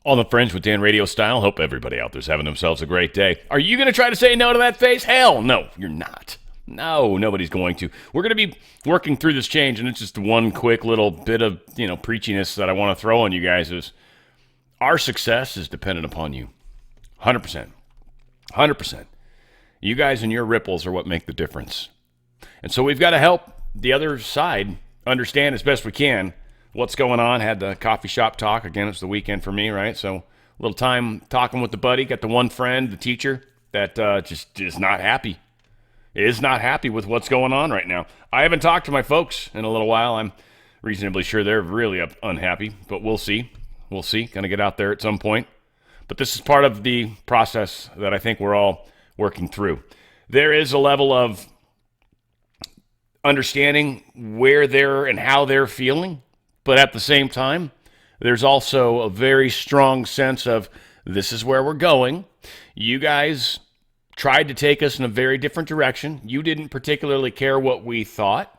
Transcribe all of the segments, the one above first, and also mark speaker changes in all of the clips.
Speaker 1: On the Fringe with Dan Radio Style. Hope everybody out there's having themselves a great day. Are you going to try to say no to that face? Hell no, you're not. No, nobody's going to. We're going to be working through this change, and it's just one quick little bit of, preachiness that I want to throw on you guys is our success is dependent upon you. 100%. 100%. You guys and your ripples are what make the difference. And so we've got to help the other side understand as best we can what's going on. Had the coffee shop talk. Again, it's the weekend for me, right? So a little time talking with the buddy. Got the one friend, the teacher, that just is not happy. Is not happy with what's going on right now. I haven't talked to my folks in a little while. I'm reasonably sure they're really unhappy, but we'll see. We'll see. Going to get out there at some point. But this is part of the process that I think we're all working through. There is a level of understanding where they're and how they're feeling. But at the same time, there's also a very strong sense of this is where we're going. You guys tried to take us in a very different direction. You didn't particularly care what we thought.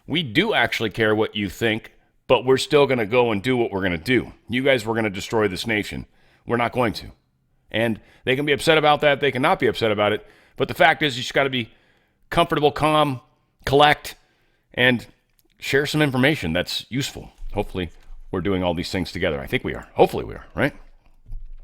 Speaker 1: We do actually care what you think, but we're still going to go and do what we're going to do. You guys were going to destroy this nation. We're not going to. And they can be upset about that. They cannot be upset about it. But the fact is, you just got to be comfortable, calm, collect, and share some information that's useful. Hopefully, we're doing all these things together. I think we are. Hopefully we are, right?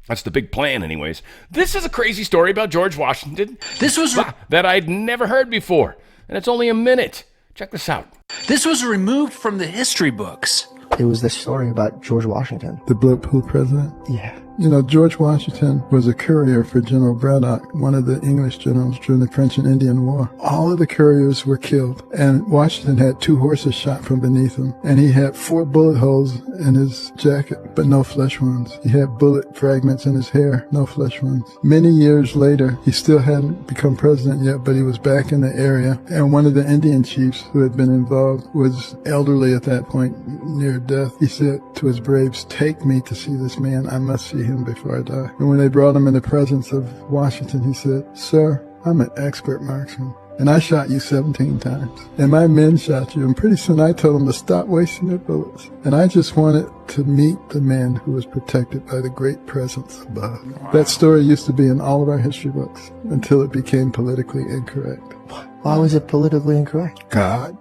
Speaker 1: That's the big plan anyways. This is a crazy story about George Washington.
Speaker 2: This was
Speaker 1: that I'd never heard before. And it's only a minute. Check this out.
Speaker 2: This was removed from the history books.
Speaker 3: It was the story about George Washington.
Speaker 4: The bulletproof president?
Speaker 3: Yeah.
Speaker 4: George Washington was a courier for General Bragg, one of the English generals during the French and Indian War. All of the couriers were killed, and Washington had 2 horses shot from beneath him, and he had 4 bullet holes in his jacket, but no flesh wounds. He had bullet fragments in his hair, no flesh wounds. Many years later, he still hadn't become president yet, but he was back in the area, and one of the Indian chiefs who had been involved was elderly at that point, near death. He said to his braves, "Take me to see this man. I must see him before I die." And when they brought him in the presence of Washington, he said, "Sir, I'm an expert marksman, and I shot you 17 times. And my men shot you, and pretty soon I told them to stop wasting their bullets. And I just wanted to meet the man who was protected by the great presence above." Wow. That story used to be in all of our history books until it became politically incorrect.
Speaker 3: Why was it politically incorrect?
Speaker 4: God.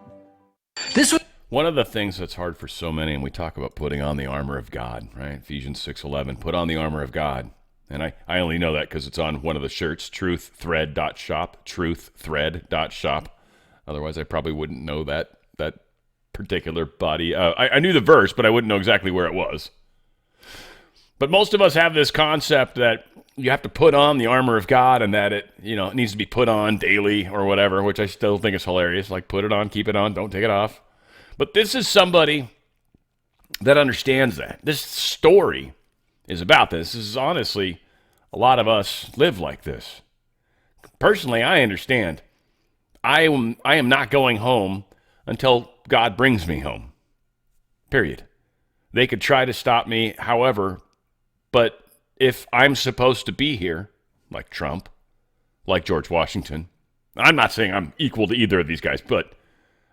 Speaker 2: This was
Speaker 1: One of the things that's hard for so many, and we talk about putting on the armor of God, right? Ephesians 6:11, put on the armor of God. And I only know that because it's on one of the shirts, truththread.shop, truththread.shop. Otherwise, I probably wouldn't know that particular body. I knew the verse, but I wouldn't know exactly where it was. But most of us have this concept that you have to put on the armor of God and that it needs to be put on daily or whatever, which I still think is hilarious. Like, put it on, keep it on, don't take it off. But this is somebody that understands that. This story is about this. This is honestly, a lot of us live like this. Personally, I understand. I am not going home until God brings me home. Period. They could try to stop me however, but if I'm supposed to be here, like Trump, like George Washington, I'm not saying I'm equal to either of these guys, but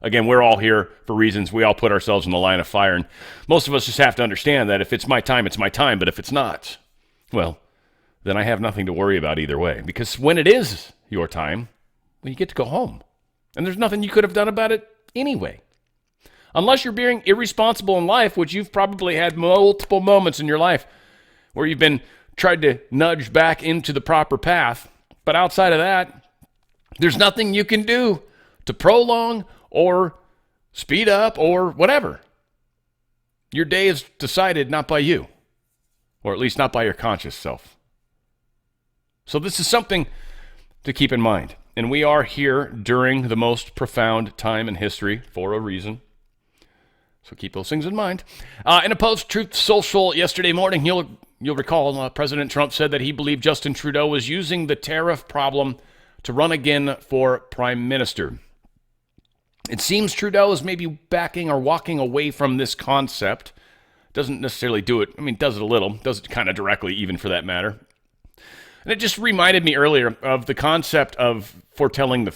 Speaker 1: again, we're all here for reasons. We all put ourselves in the line of fire, and most of us just have to understand that if it's my time, it's my time, but if it's not, well, then I have nothing to worry about either way, because when it is your time, well, you get to go home, and there's nothing you could have done about it anyway. Unless you're being irresponsible in life, which you've probably had multiple moments in your life where you've been tried to nudge back into the proper path, but outside of that, there's nothing you can do to prolong or speed up or whatever. Your day is decided not by you, or at least not by your conscious self. So this is something to keep in mind. And we are here during the most profound time in history for a reason. So keep those things in mind. In a post Truth Social yesterday morning, you'll recall President Trump said that he believed Justin Trudeau was using the tariff problem to run again for prime minister. It seems Trudeau is maybe backing or walking away from this concept. Doesn't necessarily do it. I mean, does it a little. Does it kind of directly, even for that matter. And it just reminded me earlier of the concept of foretelling the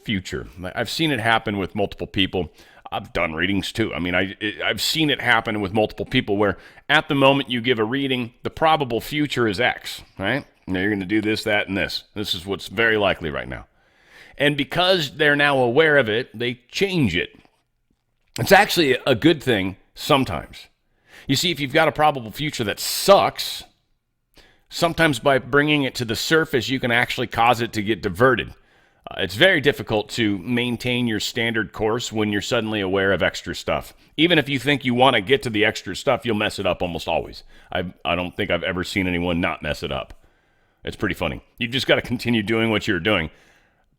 Speaker 1: future. I've seen it happen with multiple people. I've done readings too. I mean, I've seen it happen with multiple people where at the moment you give a reading, the probable future is X, right? Now you're going to do this, that, and this. This is what's very likely right now. And because they're now aware of it, they change it. It's actually a good thing sometimes. You see, if you've got a probable future that sucks, sometimes by bringing it to the surface, you can actually cause it to get diverted. It's very difficult to maintain your standard course when you're suddenly aware of extra stuff. Even if you think you want to get to the extra stuff, you'll mess it up almost always. I don't think I've ever seen anyone not mess it up. It's pretty funny. You've just got to continue doing what you're doing.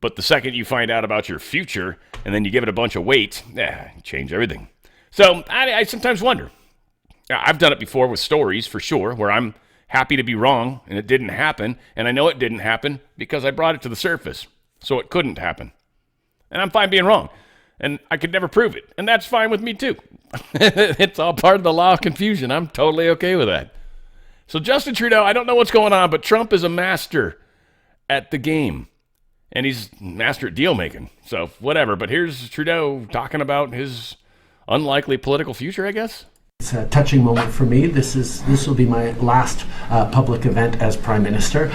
Speaker 1: But the second you find out about your future and then you give it a bunch of weight, you change everything. So I sometimes wonder. I've done it before with stories, for sure, where I'm happy to be wrong and it didn't happen. And I know it didn't happen because I brought it to the surface. So it couldn't happen. And I'm fine being wrong. And I could never prove it. And that's fine with me too. It's all part of the law of confusion. I'm totally okay with that. So Justin Trudeau, I don't know what's going on, but Trump is a master at the game. And he's master at deal making. So whatever. But here's Trudeau talking about his unlikely political future, I guess.
Speaker 5: It's a touching moment for me. This will be my last public event as Prime Minister.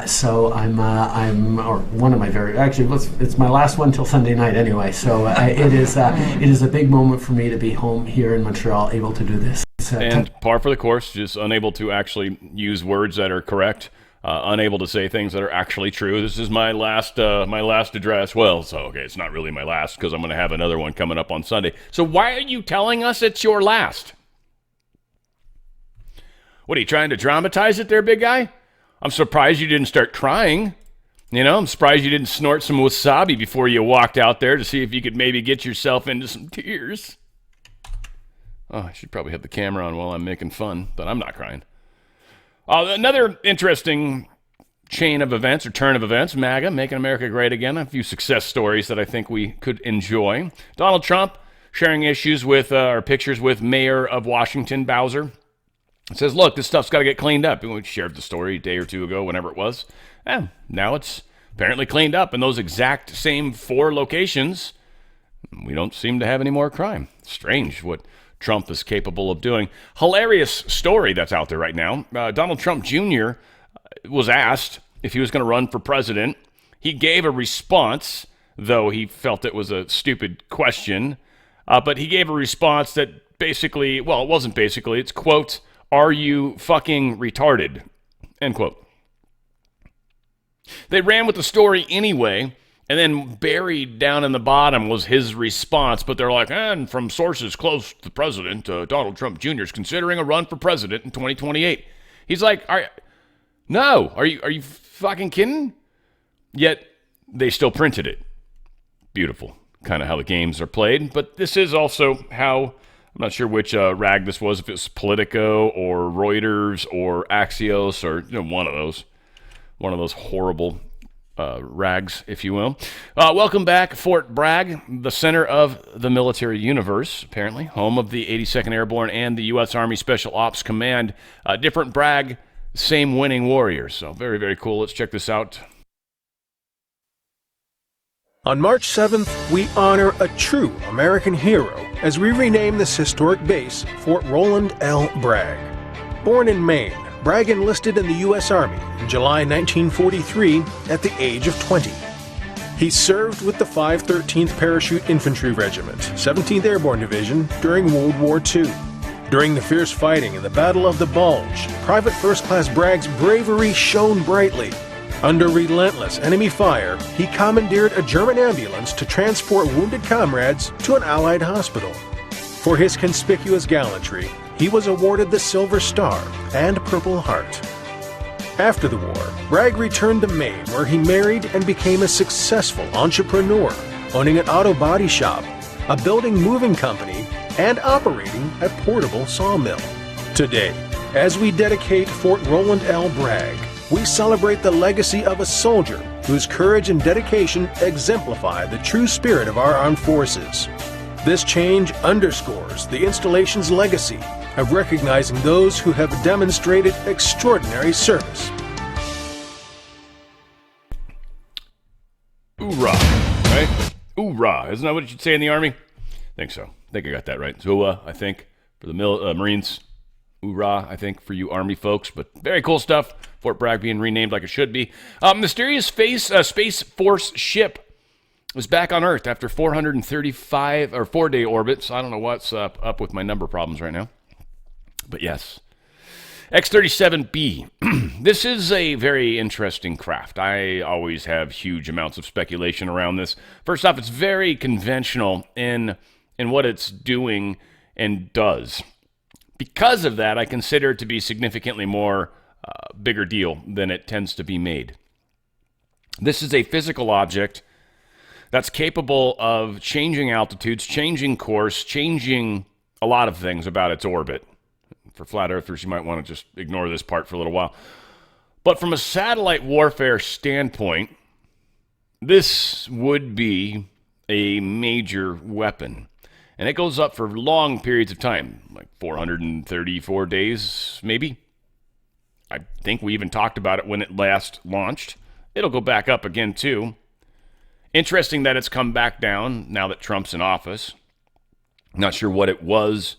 Speaker 5: So or one of my it's my last one till Sunday night anyway. So it is a big moment for me to be home here in Montreal, able to do this.
Speaker 1: And par for the course, just unable to actually use words that are correct, unable to say things that are actually true. This is my last address. Well, so okay, it's not really my last because I'm going to have another one coming up on Sunday. So why are you telling us it's your last? What, are you trying to dramatize it there, big guy? I'm surprised you didn't start crying. I'm surprised you didn't snort some wasabi before you walked out there to see if you could maybe get yourself into some tears. Oh, I should probably have the camera on while I'm making fun, but I'm not crying. Another interesting chain of events or turn of events, MAGA, Making America Great Again. A few success stories that I think we could enjoy. Donald Trump sharing issues with, or pictures with Mayor of Washington, Bowser. It says, look, this stuff's got to get cleaned up. And we shared the story a day or two ago, whenever it was. Now it's apparently cleaned up. In those exact same 4 locations, we don't seem to have any more crime. Strange what Trump is capable of doing. Hilarious story that's out there right now. Donald Trump Jr. was asked if he was going to run for president. He gave a response, though he felt it was a stupid question. But he gave a response that basically, well, it wasn't basically. It's, quote, "Are you fucking retarded?" End quote. They ran with the story anyway, and then buried down in the bottom was his response. But they're like, and from sources close to the president, Donald Trump Jr. is considering a run for president in 2028. He's like, are you fucking kidding? Yet they still printed it. Beautiful. Kind of how the games are played. But this is also how, I'm not sure which rag this was, if it's Politico or Reuters or Axios or one of those horrible rags, if you will. Welcome back, Fort Bragg, the center of the military universe, apparently, home of the 82nd Airborne and the U.S. Army Special Ops Command. Different Bragg, same winning warriors. So very, very cool. Let's check this out.
Speaker 6: On March 7th, we honor a true American hero as we rename this historic base Fort Roland L. Bragg. Born in Maine, Bragg enlisted in the U.S. Army in July 1943 at the age of 20. He served with the 513th Parachute Infantry Regiment, 17th Airborne Division during World War II. During the fierce fighting in the Battle of the Bulge, Private First Class Bragg's bravery shone brightly. Under relentless enemy fire, he commandeered a German ambulance to transport wounded comrades to an Allied hospital. For his conspicuous gallantry, he was awarded the Silver Star and Purple Heart. After the war, Bragg returned to Maine, where he married and became a successful entrepreneur, owning an auto body shop, a building moving company, and operating a portable sawmill. Today, as we dedicate Fort Roland L. Bragg, we celebrate the legacy of a soldier whose courage and dedication exemplify the true spirit of our armed forces. This change underscores the installation's legacy of recognizing those who have demonstrated extraordinary service.
Speaker 1: Hoorah, right? Hoorah. Isn't that what you should say in the Army? think so. I think I got that right. ZOA, I think, for the Marines. Hoorah, I think, for you Army folks. But very cool stuff. Fort Bragg being renamed like it should be. Mysterious Space Force ship was back on Earth after 435 or 4-day orbits. I don't know what's up with my number problems right now. But yes. X-37B. This is a very interesting craft. I always have huge amounts of speculation around this. First off, it's very conventional in what it's doing and does. Because of that, I consider it to be significantly more bigger deal than it tends to be made. This is a physical object that's capable of changing altitudes, changing course, changing a lot of things about its orbit. For flat earthers, you might want to just ignore this part for a little while. But from a satellite warfare standpoint, this would be a major weapon. And it goes up for long periods of time, like 434 days, maybe. I think we even talked about it when it last launched. It'll go back up again, too. Interesting that it's come back down now that Trump's in office. Not sure what it was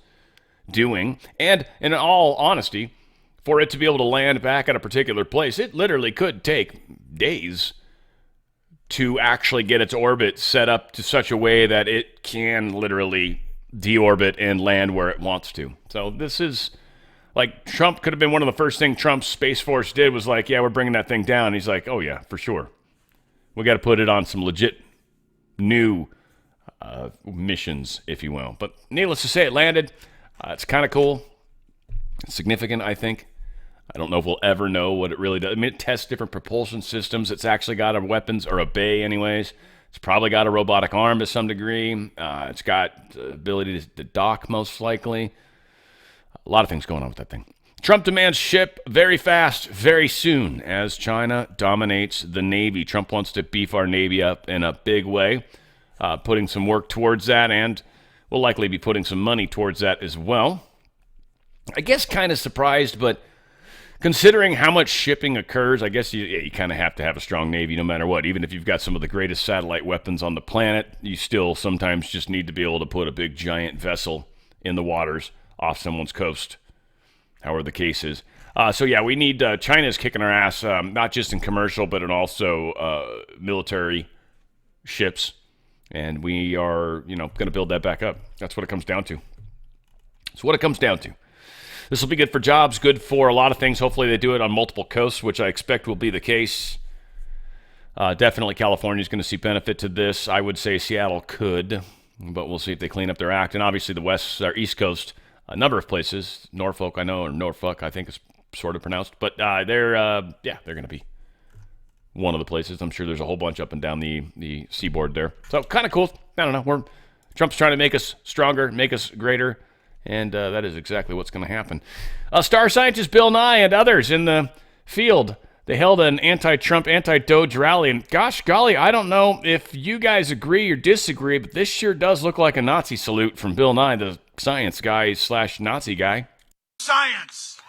Speaker 1: doing. And in all honesty, for it to be able to land back at a particular place, it literally could take days to actually get its orbit set up to such a way that it can literally deorbit and land where it wants to. So this is like Trump could have been one of the first things Trump's Space Force did was like, yeah, we're bringing that thing down. And he's like, oh yeah, for sure. We got to put it on some legit new missions, if you will. But needless to say, it landed. It's kind of cool. It's significant, I think. I don't know if we'll ever know what it really does. I mean, it tests different propulsion systems. It's actually got a weapons, or a bay anyways. It's probably got a robotic arm to some degree. It's got the ability to dock, most likely. A lot of things going on with that thing. Trump demands ship very fast, very soon, as China dominates the Navy. Trump wants to beef our Navy up in a big way, putting some work towards that, and will likely be putting some money towards that as well. I guess kind of surprised, but considering how much shipping occurs, I guess you kind of have to have a strong Navy no matter what. Even if you've got some of the greatest satellite weapons on the planet, you still sometimes just need to be able to put a big giant vessel in the waters off someone's coast, however the case is. So yeah, we need, China's kicking our ass, not just in commercial, but in also military ships. And we are, going to build that back up. That's what it comes down to. That's what it comes down to. This will be good for jobs, good for a lot of things. Hopefully they do it on multiple coasts, which I expect will be the case. Definitely California is going to see benefit to this. I would say Seattle could, but we'll see if they clean up their act. And obviously the West, or East Coast, a number of places, Norfolk, I know, or Norfolk, I think is sort of pronounced, but they're going to be one of the places. I'm sure there's a whole bunch up and down the seaboard there. So kind of cool. I don't know. Trump's trying to make us stronger, make us greater, and that is exactly what's going to happen. Star scientist Bill Nye and others in the field, they held an anti-Trump, anti-Doge rally, and gosh golly, I don't know if you guys agree or disagree, but this sure does look like a Nazi salute from Bill Nye, the science guy / Nazi guy.
Speaker 7: Science.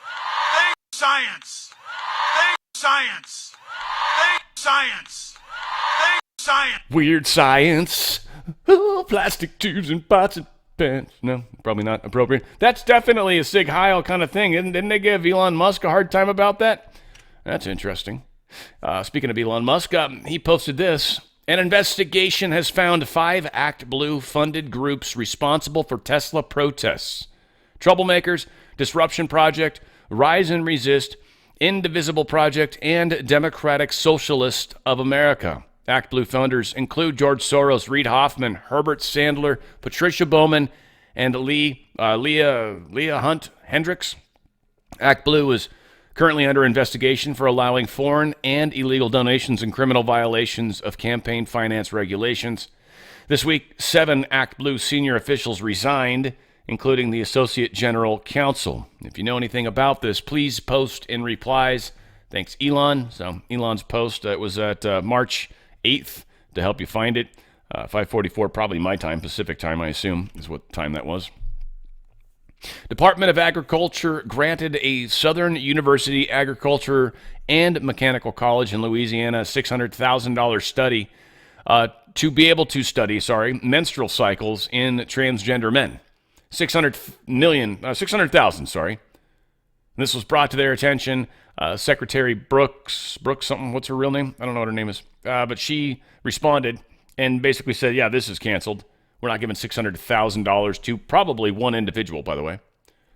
Speaker 7: Think science. Think science. Think science. Think science.
Speaker 1: Weird science. Oh, plastic tubes and pots and pans. No, probably not appropriate. That's definitely a Sig Heil kind of thing. Didn't they give Elon Musk a hard time about that? That's interesting. Speaking of Elon Musk, he posted this. An investigation has found 5 ActBlue funded groups responsible for Tesla protests. Troublemakers, Disruption Project, Rise and Resist, Indivisible Project, and Democratic Socialist of America. ActBlue founders include George Soros, Reid Hoffman, Herbert Sandler, Patricia Bowman, and Leah Hunt Hendricks. ActBlue is currently under investigation for allowing foreign and illegal donations and criminal violations of campaign finance regulations. This week, 7 ActBlue senior officials resigned, including the Associate General Counsel. If you know anything about this, please post in replies. Thanks, Elon. So Elon's post, it was at March 8th to help you find it. 5:44, probably my time, Pacific time, I assume, is what time that was. Department of Agriculture granted a Southern University Agriculture and Mechanical College in Louisiana a $600,000 study to be able to study, menstrual cycles in transgender men. 600,000, sorry. This was brought to their attention. Secretary Brooks something, what's her real name? I don't know what her name is. But she responded and basically said, yeah, this is canceled. We're not giving $600,000 to probably one individual, by the way,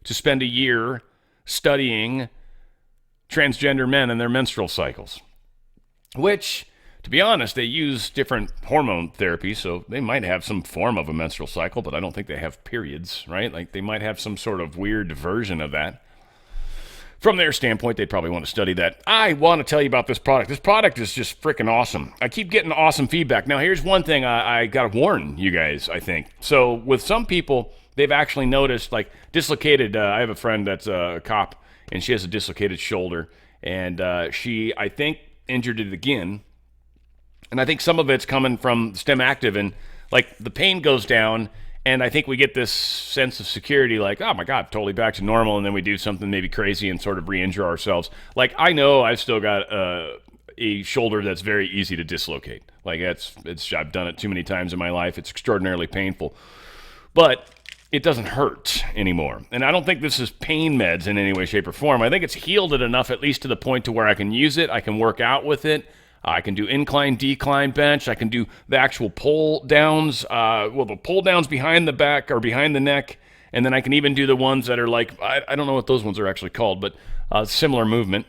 Speaker 1: to spend a year studying transgender men and their menstrual cycles. Which, to be honest, they use different hormone therapy, so they might have some form of a menstrual cycle, but I don't think they have periods, right? Like they might have some sort of weird version of that. From their standpoint, they'd probably want to study that. I want to tell you about this product. This product is just freaking awesome. I keep getting awesome feedback. Now, here's one thing I got to warn you guys, I think. So with some people, they've actually noticed, like, dislocated. I have a friend that's a cop, and she has a dislocated shoulder. And she, I think, injured it again. And I think some of it's coming from STEM Active. And, like, the pain goes down. And I think we get this sense of security, like, oh my God, totally back to normal. And then we do something maybe crazy and sort of re-injure ourselves. Like, I know I've still got a shoulder that's very easy to dislocate. Like, I've done it too many times in my life. It's extraordinarily painful. But it doesn't hurt anymore. And I don't think this is pain meds in any way, shape, or form. I think it's healed it enough, at least to the point to where I can use it. I can work out with it. I can do incline, decline bench. I can do the actual pull downs. The pull downs behind the back or behind the neck. And then I can even do the ones that are like, I don't know what those ones are actually called, but similar movement.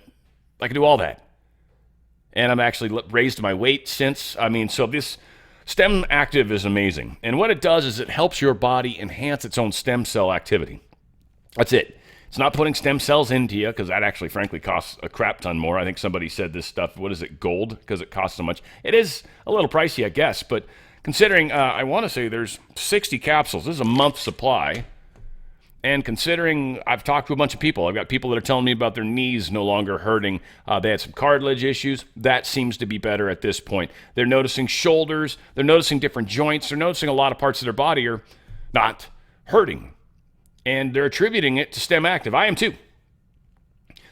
Speaker 1: I can do all that. And I'm actually raised my weight since. So this STEM Active is amazing. And what it does is it helps your body enhance its own stem cell activity. That's it. It's not putting stem cells into you, because that actually, frankly, costs a crap ton more. I think somebody said this stuff, what is it, gold, because it costs so much. It is a little pricey, I guess, but considering, I want to say there's 60 capsules. This is a month's supply. And considering I've talked to a bunch of people, I've got people that are telling me about their knees no longer hurting. They had some cartilage issues. That seems to be better at this point. They're noticing shoulders. They're noticing different joints. They're noticing a lot of parts of their body are not hurting. And they're attributing it to STEM Active. I am too.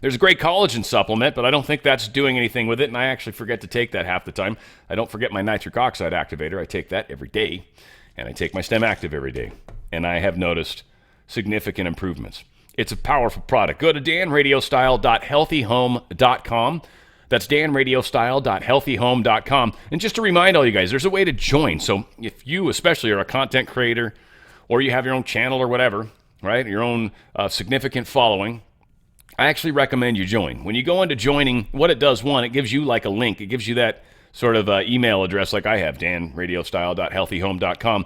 Speaker 1: There's a great collagen supplement, but I don't think that's doing anything with it, and I actually forget to take that half the time. I don't forget my nitric oxide activator. I take that every day, and I take my STEM Active every day. And I have noticed significant improvements. It's a powerful product. Go to danradiostyle.healthyhome.com. That's danradiostyle.healthyhome.com. And just to remind all you guys, there's a way to join. So if you especially are a content creator, or you have your own channel or whatever, right, your own significant following, I actually recommend you join. When you go into joining, what it does, one, it gives you like a link. It gives you that sort of email address like I have, danradiostyle.healthyhome.com,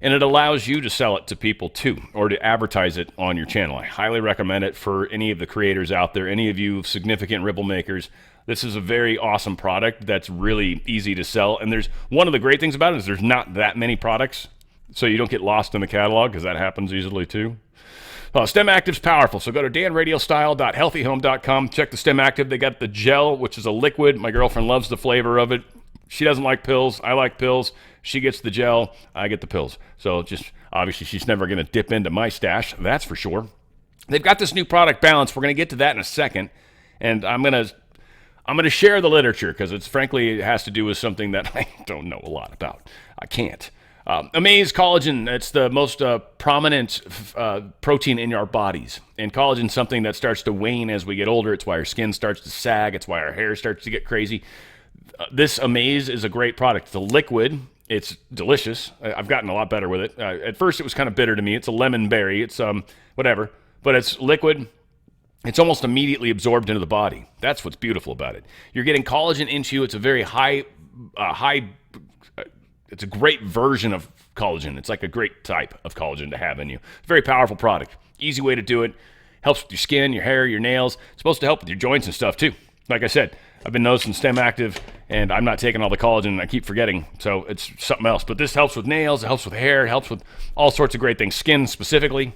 Speaker 1: and it allows you to sell it to people too, or to advertise it on your channel. I highly recommend it for any of the creators out there, any of you significant ripple makers. This is a very awesome product that's really easy to sell. And there's one of the great things about it is there's not that many products, so you don't get lost in the catalog, because that happens easily too. STEM Active's powerful, so go to danradiostyle.healthyhome.com. Check the STEM Active. They got the gel, which is a liquid. My girlfriend loves the flavor of it. She doesn't like pills. I like pills. She gets the gel. I get the pills. So just obviously she's never going to dip into my stash, that's for sure. They've got this new product balance. We're going to get to that in a second, and I'm going to share the literature, because it has to do with something that I don't know a lot about. I can't. Amaze collagen, it's the most prominent protein in our bodies. And collagen is something that starts to wane as we get older. It's why our skin starts to sag. It's why our hair starts to get crazy. This Amaze is a great product. It's a liquid. It's delicious. I've gotten a lot better with it. At first, it was kind of bitter to me. It's a lemon berry. It's whatever. But it's liquid. It's almost immediately absorbed into the body. That's what's beautiful about it. You're getting collagen into you. It's a very high it's a great version of collagen. It's like a great type of collagen to have in you. It's a very powerful product. Easy way to do it. Helps with your skin, your hair, your nails. It's supposed to help with your joints and stuff too. Like I said, I've been noticing STEM Active, and I'm not taking all the collagen, and I keep forgetting. So it's something else. But this helps with nails. It helps with hair. It helps with all sorts of great things. Skin specifically.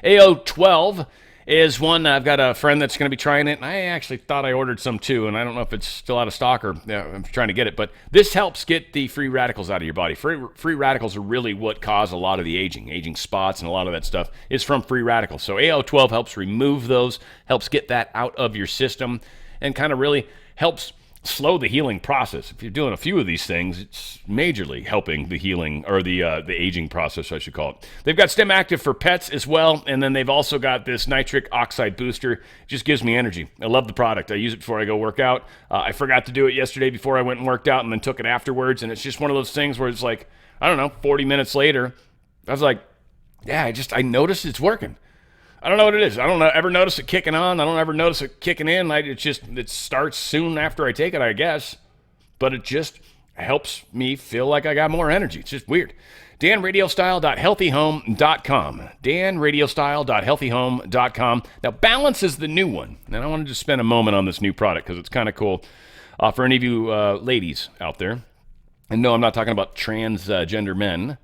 Speaker 1: AO12 is one. I've got a friend that's going to be trying it, and I actually thought I ordered some too, and I don't know if it's still out of stock, or I'm trying to get it, but this helps get the free radicals out of your body. Free radicals are really what cause a lot of the aging spots, and a lot of that stuff is from free radicals. So AO12 helps remove those, helps get that out of your system, and kind of really helps slow the healing process. If you're doing a few of these things, it's majorly helping the healing, or the aging process, I should call it. They've got Stem Active for pets as well, and then they've also got this nitric oxide booster. It just gives me energy. I love the product. I use it before I go work out. I forgot to do it yesterday before I went and worked out, and then took it afterwards, and it's just one of those things where it's like, I don't know, 40 minutes later, I was like, yeah, I noticed it's working. I don't know what it is. I don't ever notice it kicking on. I don't ever notice it kicking in. It starts soon after I take it, I guess. But it just helps me feel like I got more energy. It's just weird. DanRadiostyle.healthyhome.com. DanRadiostyle.healthyhome.com. Now, Balance is the new one. And I wanted to spend a moment on this new product because it's kind of cool for any of you ladies out there. And no, I'm not talking about transgender men.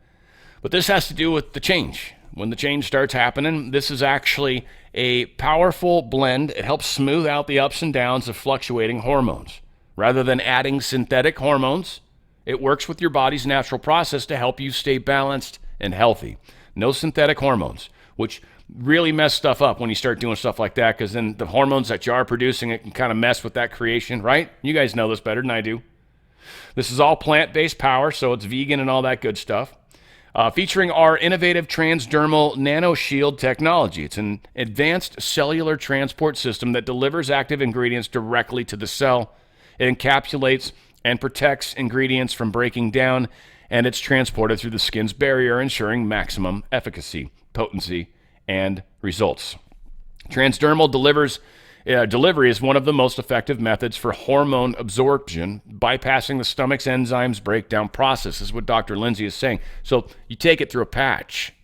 Speaker 1: But this has to do with the change. When the change starts happening, this is actually a powerful blend. It helps smooth out the ups and downs of fluctuating hormones. Rather than adding synthetic hormones, it works with your body's natural process to help you stay balanced and healthy. No synthetic hormones, which really mess stuff up when you start doing stuff like that, because then the hormones that you are producing, it can kind of mess with that creation, right? You guys know this better than I do. This is all plant-based power, so it's vegan and all that good stuff. Featuring our innovative transdermal nanoshield technology. It's an advanced cellular transport system that delivers active ingredients directly to the cell. It encapsulates and protects ingredients from breaking down, and it's transported through the skin's barrier, ensuring maximum efficacy, potency, and results. Transdermal delivery is one of the most effective methods for hormone absorption, bypassing the stomach's enzymes breakdown process. This is what Dr. Lindsay is saying. So you take it through a patch.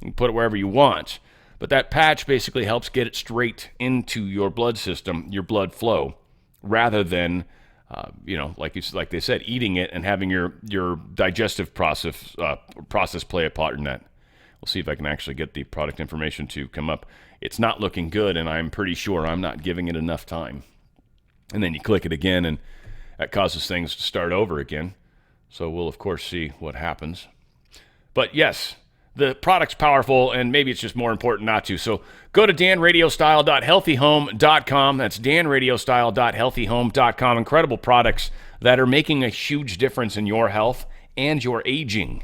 Speaker 1: You can put it wherever you want. But that patch basically helps get it straight into your blood system, your blood flow, rather than, like they said, eating it and having your digestive process play a part in that. We'll see if I can actually get the product information to come up. It's not looking good, and I'm pretty sure I'm not giving it enough time. And then you click it again, and that causes things to start over again. So we'll, of course, see what happens. But yes, the product's powerful, and maybe it's just more important not to. So go to danradiostyle.healthyhome.com. That's danradiostyle.healthyhome.com. Incredible products that are making a huge difference in your health and your aging.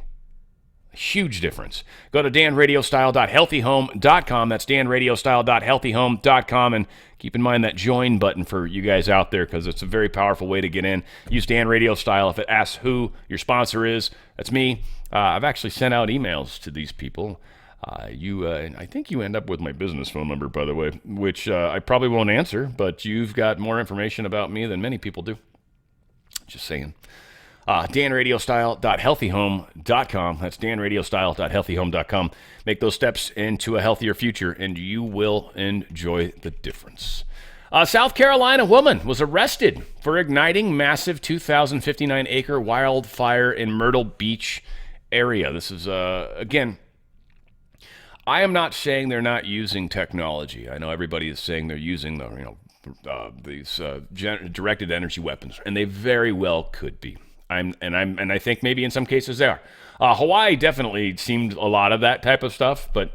Speaker 1: Huge difference. Go to danradiostyle.healthyhome.com. That's danradiostyle.healthyhome.com. And keep in mind that join button for you guys out there, because it's a very powerful way to get in. Use Dan Radio Style if it asks who your sponsor is. That's me. I've actually sent out emails to these people. I think you end up with my business phone number, by the way, which I probably won't answer, but you've got more information about me than many people do. Just saying. danradiostyle.healthyhome.com. That's danradiostyle.healthyhome.com. Make those steps into a healthier future, and you will enjoy the difference. South Carolina woman was arrested for igniting massive 2,059-acre wildfire in Myrtle Beach area. This is, again, I am not saying they're not using technology. I know everybody is saying they're using these directed energy weapons, and they very well could be. I think maybe in some cases they are. Hawaii definitely seemed a lot of that type of stuff, but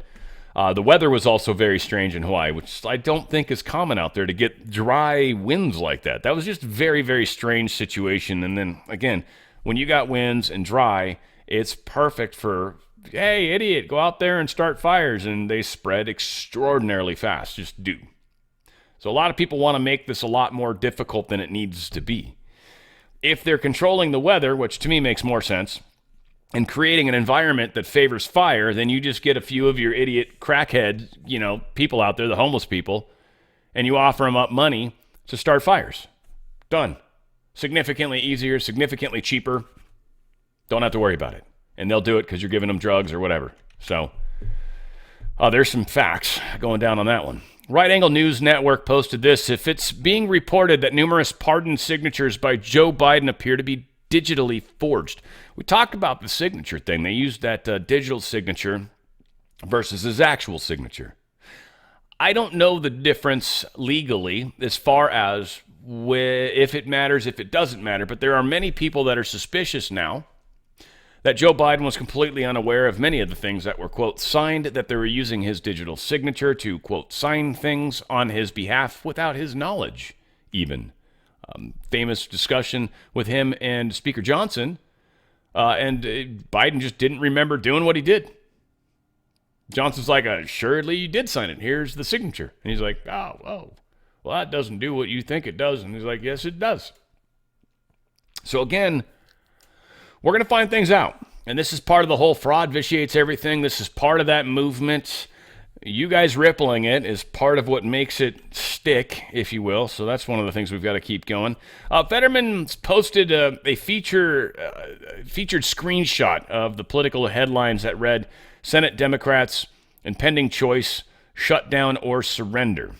Speaker 1: the weather was also very strange in Hawaii, which I don't think is common out there to get dry winds like that. That was just a very, very strange situation. And then again, when you got winds and dry, it's perfect for, hey, idiot, go out there and start fires, and they spread extraordinarily fast. Just do. So a lot of people want to make this a lot more difficult than it needs to be. If they're controlling the weather, which to me makes more sense, and creating an environment that favors fire, then you just get a few of your idiot crackhead, people out there, the homeless people, and you offer them up money to start fires. Done. Significantly easier, significantly cheaper. Don't have to worry about it. And they'll do it because you're giving them drugs or whatever. So there's some facts going down on that one. Right Angle News Network posted this. If it's being reported that numerous pardon signatures by Joe Biden appear to be digitally forged. We talked about the signature thing. They used that digital signature versus his actual signature. I don't know the difference legally as far as if it matters, if it doesn't matter, but there are many people that are suspicious now that Joe Biden was completely unaware of many of the things that were, quote, signed, that they were using his digital signature to, quote, sign things on his behalf without his knowledge, even. Famous discussion with him and Speaker Johnson, and Biden just didn't remember doing what he did. Johnson's like, assuredly you did sign it. Here's the signature. And he's like, well, that doesn't do what you think it does. And he's like, yes, it does. So again, we're going to find things out. And this is part of the whole fraud vitiates everything. This is part of that movement. You guys rippling it is part of what makes it stick, if you will. So that's one of the things we've got to keep going. Fetterman's posted a featured screenshot of the political headlines that read, Senate Democrats, impending choice, shut down or surrender.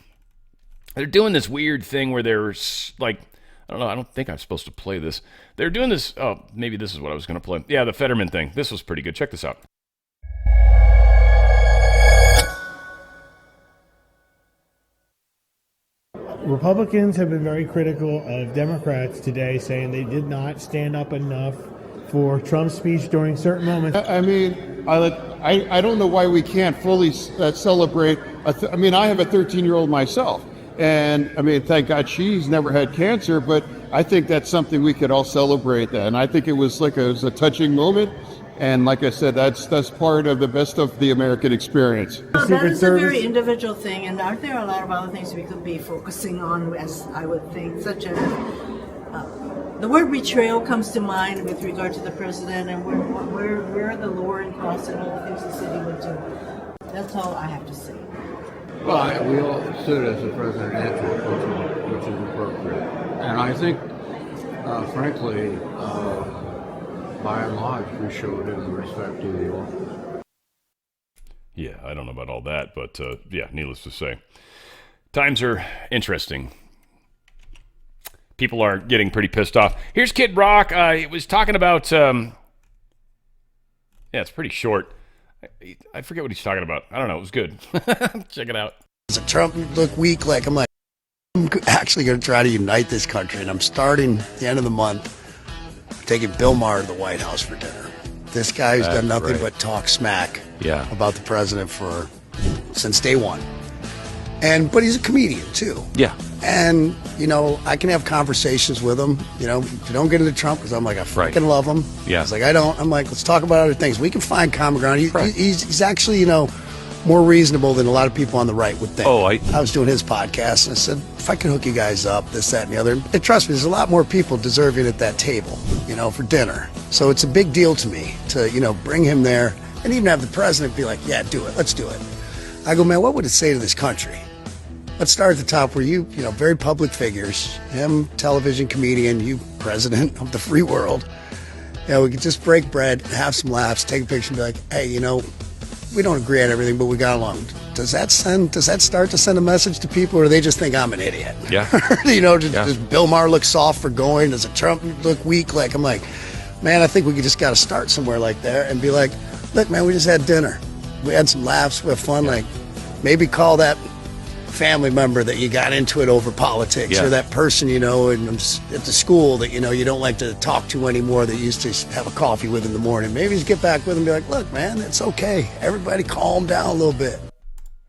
Speaker 1: They're doing this weird thing where they're like, I don't know, I don't think I'm supposed to play this. They're doing this, maybe this is what I was going to play. Yeah, the Fetterman thing. This was pretty good. Check this out.
Speaker 8: Republicans have been very critical of Democrats today, saying they did not stand up enough for Trump's speech during certain moments.
Speaker 9: I mean, I don't know why we can't fully celebrate. I mean, I have a 13-year-old myself, and I mean, thank God she's never had cancer, but I think that's something we could all celebrate that. And I think it was a touching moment. And like I said, that's part of the best of the American experience.
Speaker 10: Well, that is a very individual thing, and aren't there a lot of other things we could be focusing on, as I would think, such as the word betrayal comes to mind with regard to the president, and where the lowering costs and all the things the city would do. That's all I have to say.
Speaker 9: Well, we all stood as a presidential, which is appropriate. And I think, frankly, by and large, we showed him respect to the office.
Speaker 1: Yeah, I don't know about all that, but yeah, needless to say. Times are interesting. People are getting pretty pissed off. Here's Kid Rock. He was talking about, yeah, it's pretty short. I forget what he's talking about. I don't know. It was good. Check it out.
Speaker 11: Does Trump look weak? I'm actually going to try to unite this country, and I'm starting at the end of the month taking Bill Maher to the White House for dinner. This guy who's done nothing but talk smack about the president since day one. But he's a comedian too. Yeah. And, I can have conversations with him, if you don't get into Trump, because I'm like, I freaking love him. Yeah. It's like, I don't. I'm like, let's talk about other things. We can find common ground. He's actually, more reasonable than a lot of people on the right would think. I was doing his podcast, and I said, if I can hook you guys up, this, that, and the other. And trust me, there's a lot more people deserving at that table, for dinner. So it's a big deal to me to, bring him there and even have the president be like, yeah, do it. Let's do it. I go, man, what would it say to this country? Let's start at the top where you very public figures, him, television comedian, you president of the free world. We could just break bread, have some laughs, take a picture and be like, hey, we don't agree on everything, but we got along. Does that start to send a message to people, or do they just think I'm an idiot? Yeah. Does Bill Maher look soft for going? Does Trump look weak? I'm like, man, I think we just got to start somewhere like there and be like, look, man, we just had dinner. We had some laughs, we had fun. Yeah. Maybe call that family member that you got into it over politics, or that person, at the school that, you don't like to talk to anymore, that you used to have a coffee with in the morning. Maybe just get back with them and be like, look, man, it's okay. Everybody calm down a little bit.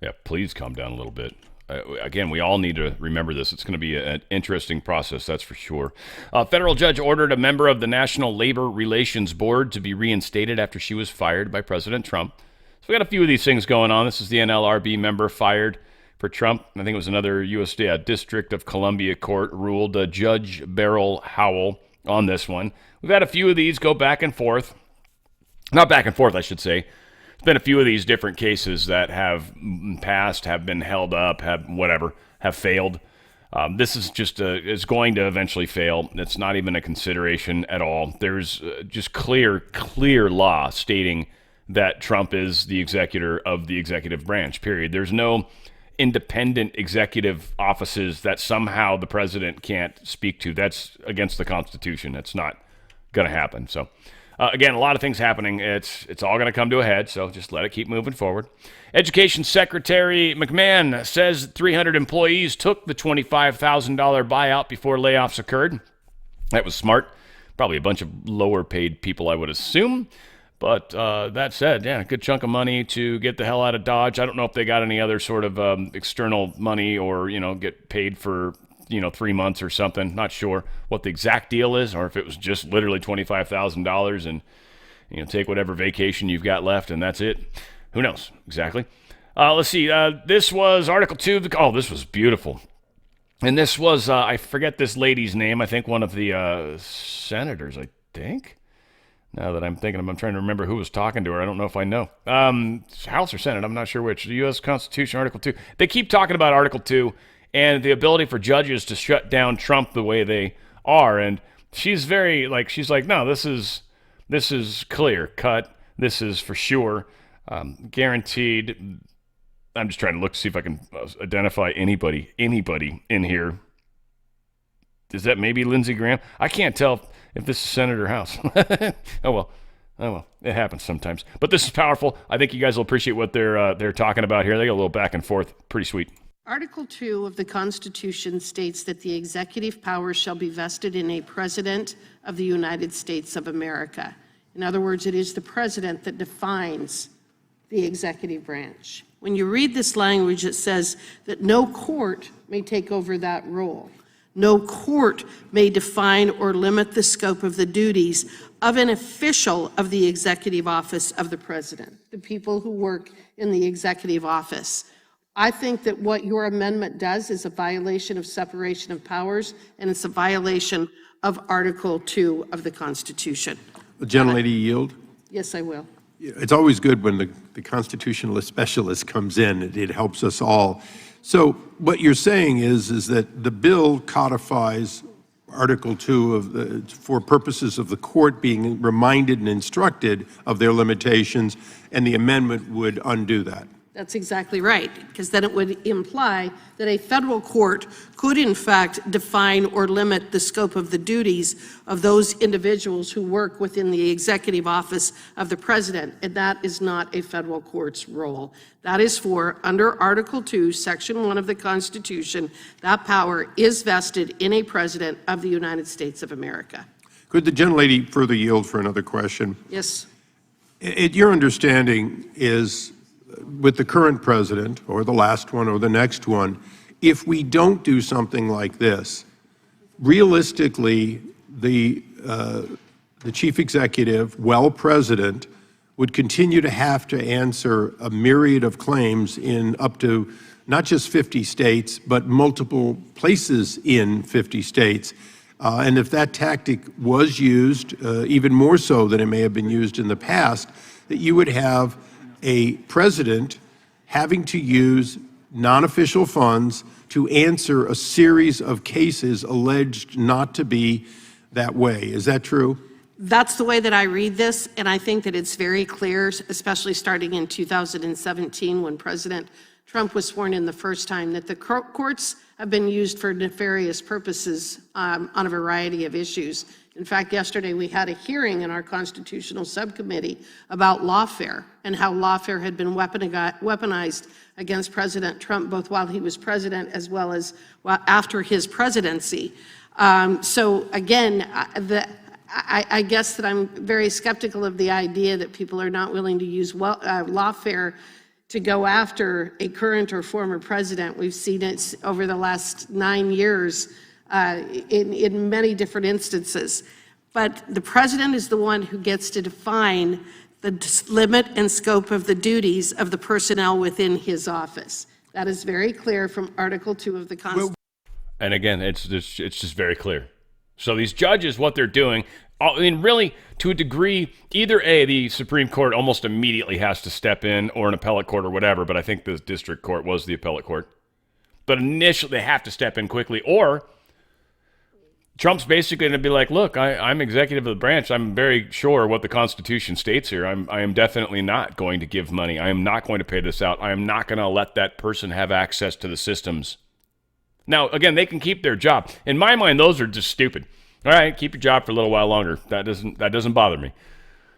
Speaker 1: Yeah, please calm down a little bit. Again, we all need to remember this. It's going to be an interesting process, that's for sure. A federal judge ordered a member of the National Labor Relations Board to be reinstated after she was fired by President Trump. So we got a few of these things going on. This is the NLRB member fired for Trump. I think it was another U.S. District of Columbia Court ruled Judge Beryl Howell on this one. We've had a few of these go back and forth. Not back and forth, I should say. There's been a few of these different cases that have passed, have been held up, have failed. This is just is going to eventually fail. It's not even a consideration at all. There's just clear law stating that Trump is the executor of the executive branch, period. There's no independent executive offices that somehow the president can't speak to. That's against the Constitution. That's not going to happen. So, again, a lot of things happening. It's all going to come to a head, so just let it keep moving forward. Education Secretary McMahon says 300 employees took the $25,000 buyout before layoffs occurred. That was smart. Probably a bunch of lower-paid people, I would assume. But that said, yeah, a good chunk of money to get the hell out of Dodge. I don't know if they got any other sort of external money or, get paid for 3 months or something. Not sure what the exact deal is, or if it was just literally $25,000 and take whatever vacation you've got left and that's it. Who knows exactly? Let's see. This was Article 2 of the... Oh, this was beautiful. And this was, I forget this lady's name. I think one of the senators, I think. Now that I'm thinking, I'm trying to remember who was talking to her. I don't know if I know. House or Senate, I'm not sure which. The U.S. Constitution, Article 2. They keep talking about Article 2 and the ability for judges to shut down Trump the way they are. And she's very, she's like, no, this is clear cut. This is for sure. Guaranteed. I'm just trying to look to see if I can identify anybody in here. Is that maybe Lindsey Graham? I can't tell if this is Senate or House. Oh well, it happens sometimes. But this is powerful. I think you guys will appreciate what they're talking about here. They got a little back and forth. Pretty sweet.
Speaker 12: Article 2 of the Constitution states that the executive powers shall be vested in a President of the United States of America. In other words, it is the President that defines the executive branch. When you read this language, it says that no court may take over that role. No court may define or limit the scope of the duties of an official of the executive office of the President, the people who work in the executive office. I think that what your amendment does is a violation of separation of powers, and it's a violation of Article 2 of the Constitution.
Speaker 13: The gentlelady yield?
Speaker 12: Yes, I will.
Speaker 13: It's always good when the constitutionalist specialist comes in. It helps us all. So what you're saying is that the bill codifies Article 2 for purposes of the court being reminded and instructed of their limitations, and the amendment would undo that.
Speaker 12: That's exactly right, because then it would imply that a federal court could in fact define or limit the scope of the duties of those individuals who work within the executive office of the President, and that is not a federal court's role. That is for, under Article 2, Section 1 of the Constitution, that power is vested in a President of the United States of America.
Speaker 13: Could the gentlelady further yield for another question?
Speaker 12: Yes.
Speaker 13: Your understanding is, with the current president, or the last one, or the next one, if we don't do something like this, realistically, the chief executive, president, would continue to have to answer a myriad of claims in up to not just 50 states, but multiple places in 50 states. And if that tactic was used, even more so than it may have been used in the past, that you would have a president having to use non-official funds to answer a series of cases alleged not to be that way. Is that true?
Speaker 12: That's the way that I read this, and I think that it's very clear, especially starting in 2017 when President Trump was sworn in the first time, that the courts have been used for nefarious purposes on a variety of issues. In fact, yesterday we had a hearing in our constitutional subcommittee about lawfare and how lawfare had been weaponized against President Trump, both while he was president as well as after his presidency. So again, I guess that I'm very skeptical of the idea that people are not willing to use lawfare to go after a current or former president. We've seen it over the last 9 years in many different instances. But the president is the one who gets to define the limit and scope of the duties of the personnel within his office. That is very clear from Article 2 of the Constitution.
Speaker 1: And again, it's just very clear. So these judges, what they're doing, I mean, really, to a degree, either the Supreme Court almost immediately has to step in, or an appellate court or whatever, but I think the district court was the appellate court. But initially, they have to step in quickly, or Trump's basically going to be like, look, I'm executive of the branch. I'm very sure what the Constitution states here. I am definitely not going to give money. I am not going to pay this out. I am not going to let that person have access to the systems. Now, again, they can keep their job. In my mind, those are just stupid. All right, keep your job for a little while longer. That doesn't bother me.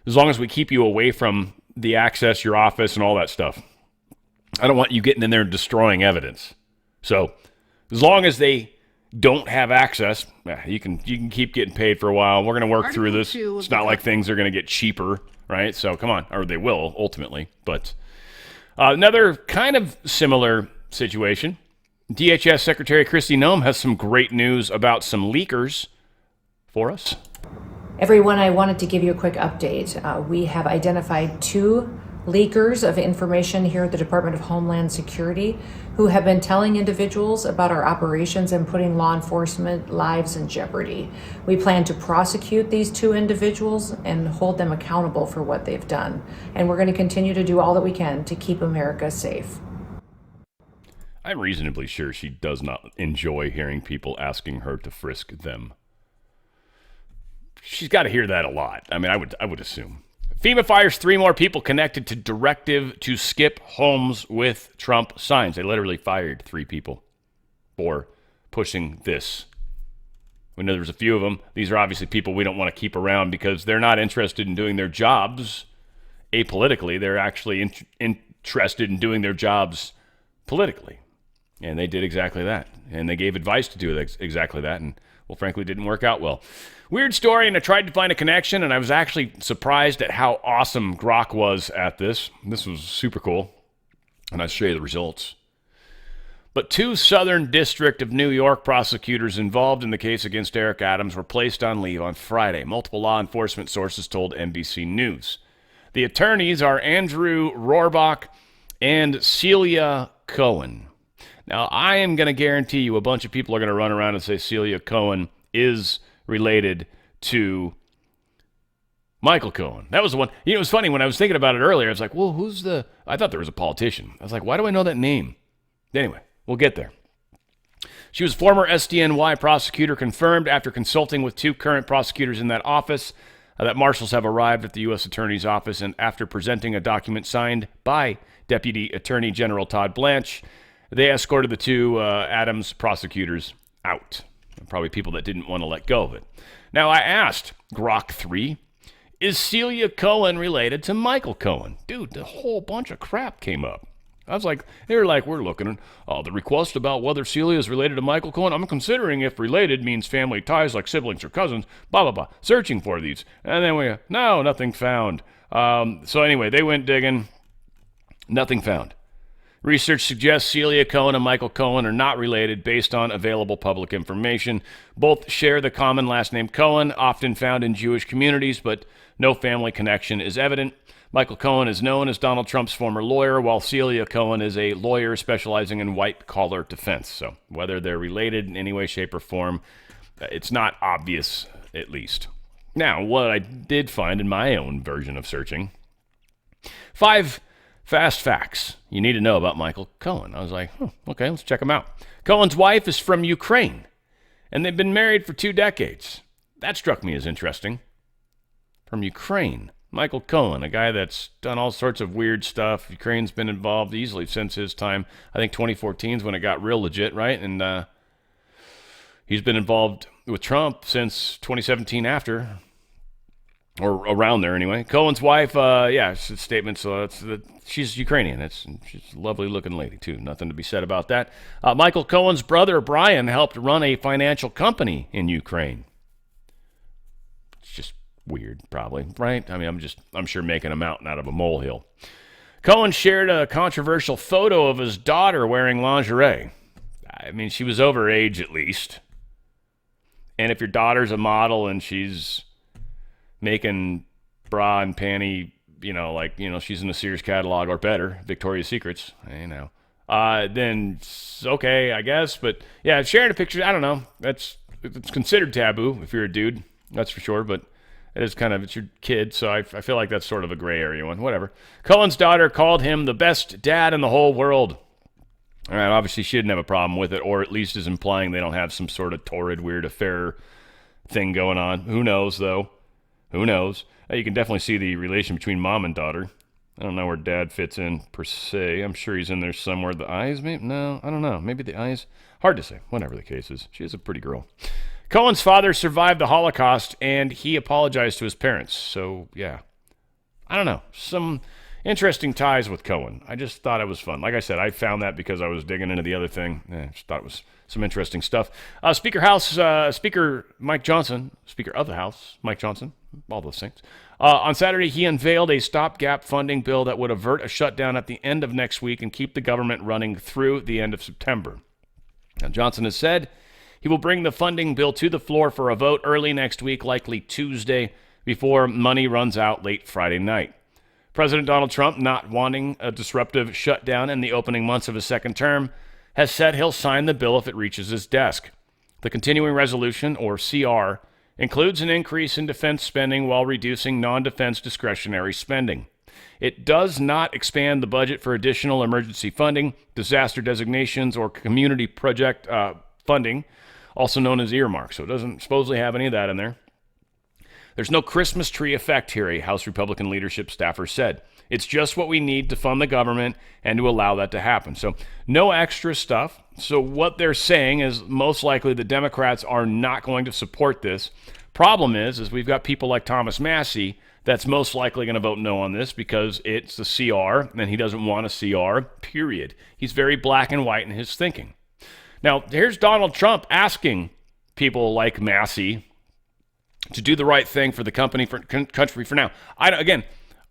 Speaker 1: As long as we keep you away from the access, your office, and all that stuff. I don't want you getting in there and destroying evidence. So, as long as they don't have access, you can keep getting paid for a while. We're going to work through this. It's not like things are going to get cheaper, right? So, come on. Or they will, ultimately. But another kind of similar situation. DHS Secretary Kristi Noem has some great news about some leakers for us.
Speaker 14: Everyone, I wanted to give you a quick update. We have identified 2 leakers of information here at the Department of Homeland Security who have been telling individuals about our operations and putting law enforcement lives in jeopardy. We plan to prosecute these 2 individuals and hold them accountable for what they've done. And we're going to continue to do all that we can to keep America safe.
Speaker 1: I'm reasonably sure she does not enjoy hearing people asking her to frisk them. She's got to hear that a lot. I mean, I would assume. FEMA fires 3 more people connected to directive to skip homes with Trump signs. They literally fired 3 people for pushing this. We know there's a few of them. These are obviously people we don't want to keep around because they're not interested in doing their jobs apolitically. They're actually interested in doing their jobs politically. And they did exactly that. And they gave advice to do exactly that. And, well, frankly, didn't work out well. Weird story, and I tried to find a connection, and I was actually surprised at how awesome Grok was at this. This was super cool, and I'll show you the results. But 2 Southern District of New York prosecutors involved in the case against Eric Adams were placed on leave on Friday. Multiple law enforcement sources told NBC News. The attorneys are Andrew Rohrbach and Celia Cohen. Now, I am going to guarantee you a bunch of people are going to run around and say Celia Cohen is related to Michael Cohen. That was the one. You know, it was funny when I was thinking about it earlier. I was like, well, I thought there was a politician. I was like, why do I know that name? Anyway, we'll get there. She was former SDNY prosecutor, confirmed after consulting with 2 current prosecutors in that office that marshals have arrived at the U.S. Attorney's Office, and after presenting a document signed by Deputy Attorney General Todd Blanche, they escorted the 2 Adams prosecutors out. Probably people that didn't want to let go of it. Now, I asked Grok 3, is Celia Cohen related to Michael Cohen? Dude, a whole bunch of crap came up. I was like, we're looking at the request about whether Celia is related to Michael Cohen. I'm considering if related means family ties like siblings or cousins, blah, blah, blah. Searching for these. And then nothing found. So anyway, they went digging. Nothing found. Research suggests Celia Cohen and Michael Cohen are not related based on available public information. Both share the common last name Cohen, often found in Jewish communities, but no family connection is evident. Michael Cohen is known as Donald Trump's former lawyer, while Celia Cohen is a lawyer specializing in white-collar defense. So whether they're related in any way, shape, or form, it's not obvious, at least. Now, what I did find in my own version of searching, 5 fast facts you need to know about Michael Cohen. I was like, okay, let's check them out. Cohen's wife is from Ukraine, and they've been married for 2 decades. That struck me as interesting. From Ukraine. Michael Cohen, a guy that's done all sorts of weird stuff. Ukraine's been involved easily since his time. I think 2014 is when it got real legit, right? And he's been involved with Trump since 2017 after. Or around there, anyway. Cohen's wife, it's a statement. So she's Ukrainian. She's a lovely-looking lady, too. Nothing to be said about that. Michael Cohen's brother, Brian, helped run a financial company in Ukraine. It's just weird, probably, right? I mean, I'm sure making a mountain out of a molehill. Cohen shared a controversial photo of his daughter wearing lingerie. I mean, she was over age, at least. And if your daughter's a model and she's making bra and panty, she's in the Sears catalog or better, Victoria's Secrets, then okay, I guess. But yeah, sharing a picture, I don't know. It's considered taboo if you're a dude, that's for sure. But it's your kid, so I feel like that's sort of a gray area one. Whatever. Cohen's daughter called him the best dad in the whole world. All right, obviously she didn't have a problem with it, or at least is implying they don't have some sort of torrid, weird affair thing going on. Who knows, though? Who knows? You can definitely see the relation between mom and daughter. I don't know where dad fits in, per se. I'm sure he's in there somewhere. The eyes, maybe? No, I don't know. Maybe the eyes? Hard to say. Whatever the case is. She is a pretty girl. Cohen's father survived the Holocaust, and he apologized to his parents. So, yeah. I don't know. Some interesting ties with Cohen. I just thought it was fun. Like I said, I found that because I was digging into the other thing. I just thought it was some interesting stuff. Speaker Mike Johnson, Speaker of the House, Mike Johnson, all those things. On Saturday, he unveiled a stopgap funding bill that would avert a shutdown at the end of next week and keep the government running through the end of September. Now, Johnson has said he will bring the funding bill to the floor for a vote early next week, likely Tuesday, before money runs out late Friday night. President Donald Trump, not wanting a disruptive shutdown in the opening months of his second term, has said he'll sign the bill if it reaches his desk. The continuing resolution, or CR, includes an increase in defense spending while reducing non-defense discretionary spending. It does not expand the budget for additional emergency funding, disaster designations, or community project funding, also known as earmarks. So it doesn't supposedly have any of that in there. There's no Christmas tree effect here, a House Republican leadership staffer said. It's just what we need to fund the government and to allow that to happen. So no extra stuff. So what they're saying is most likely the Democrats are not going to support this. Problem is we've got people like Thomas Massie that's most likely going to vote no on this because it's the CR and he doesn't want a CR, period. He's very black and white in his thinking. Now, here's Donald Trump asking people like Massie to do the right thing for the country for now. Again,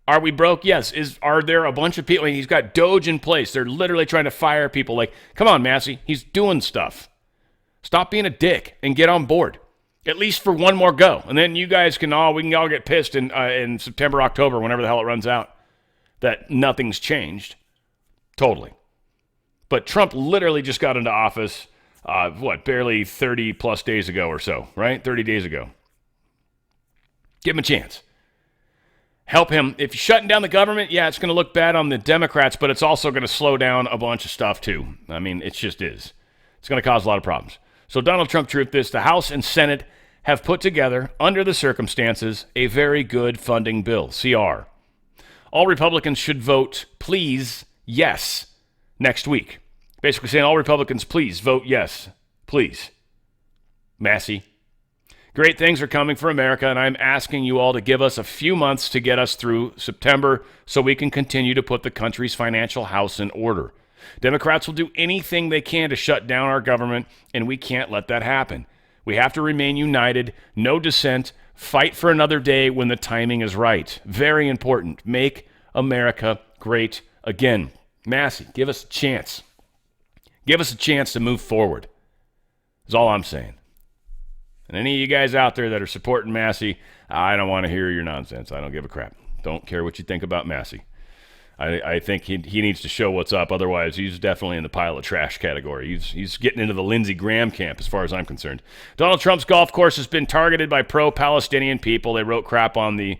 Speaker 1: are we broke? Yes. Are there a bunch of people? I mean, he's got Doge in place. They're literally trying to fire people. Like, come on, Massie. He's doing stuff. Stop being a dick and get on board. At least for one more go. And then you guys we can all get pissed in September, October, whenever the hell it runs out, that nothing's changed. Totally. But Trump literally just got into office, barely 30 plus days ago or so, right? 30 days ago. Give him a chance. Help him. If you're shutting down the government, yeah, it's going to look bad on the Democrats, but it's also going to slow down a bunch of stuff too. I mean, it just is. It's going to cause a lot of problems. So Donald Trump truth is the House and Senate have put together, under the circumstances, a very good funding bill, CR. All Republicans should vote, please, yes, next week. Basically saying all Republicans, please vote yes, please. Massie. Great things are coming for America, and I'm asking you all to give us a few months to get us through September so we can continue to put the country's financial house in order. Democrats will do anything they can to shut down our government, and we can't let that happen. We have to remain united, no dissent, fight for another day when the timing is right. Very important. Make America great again. Massie, give us a chance. Give us a chance to move forward. That's all I'm saying. And any of you guys out there that are supporting Massie, I don't want to hear your nonsense. I don't give a crap. Don't care what you think about Massie. I think he needs to show what's up. Otherwise, he's definitely in the pile of trash category. He's getting into the Lindsey Graham camp as far as I'm concerned. Donald Trump's golf course has been targeted by pro-Palestinian people. They wrote crap on the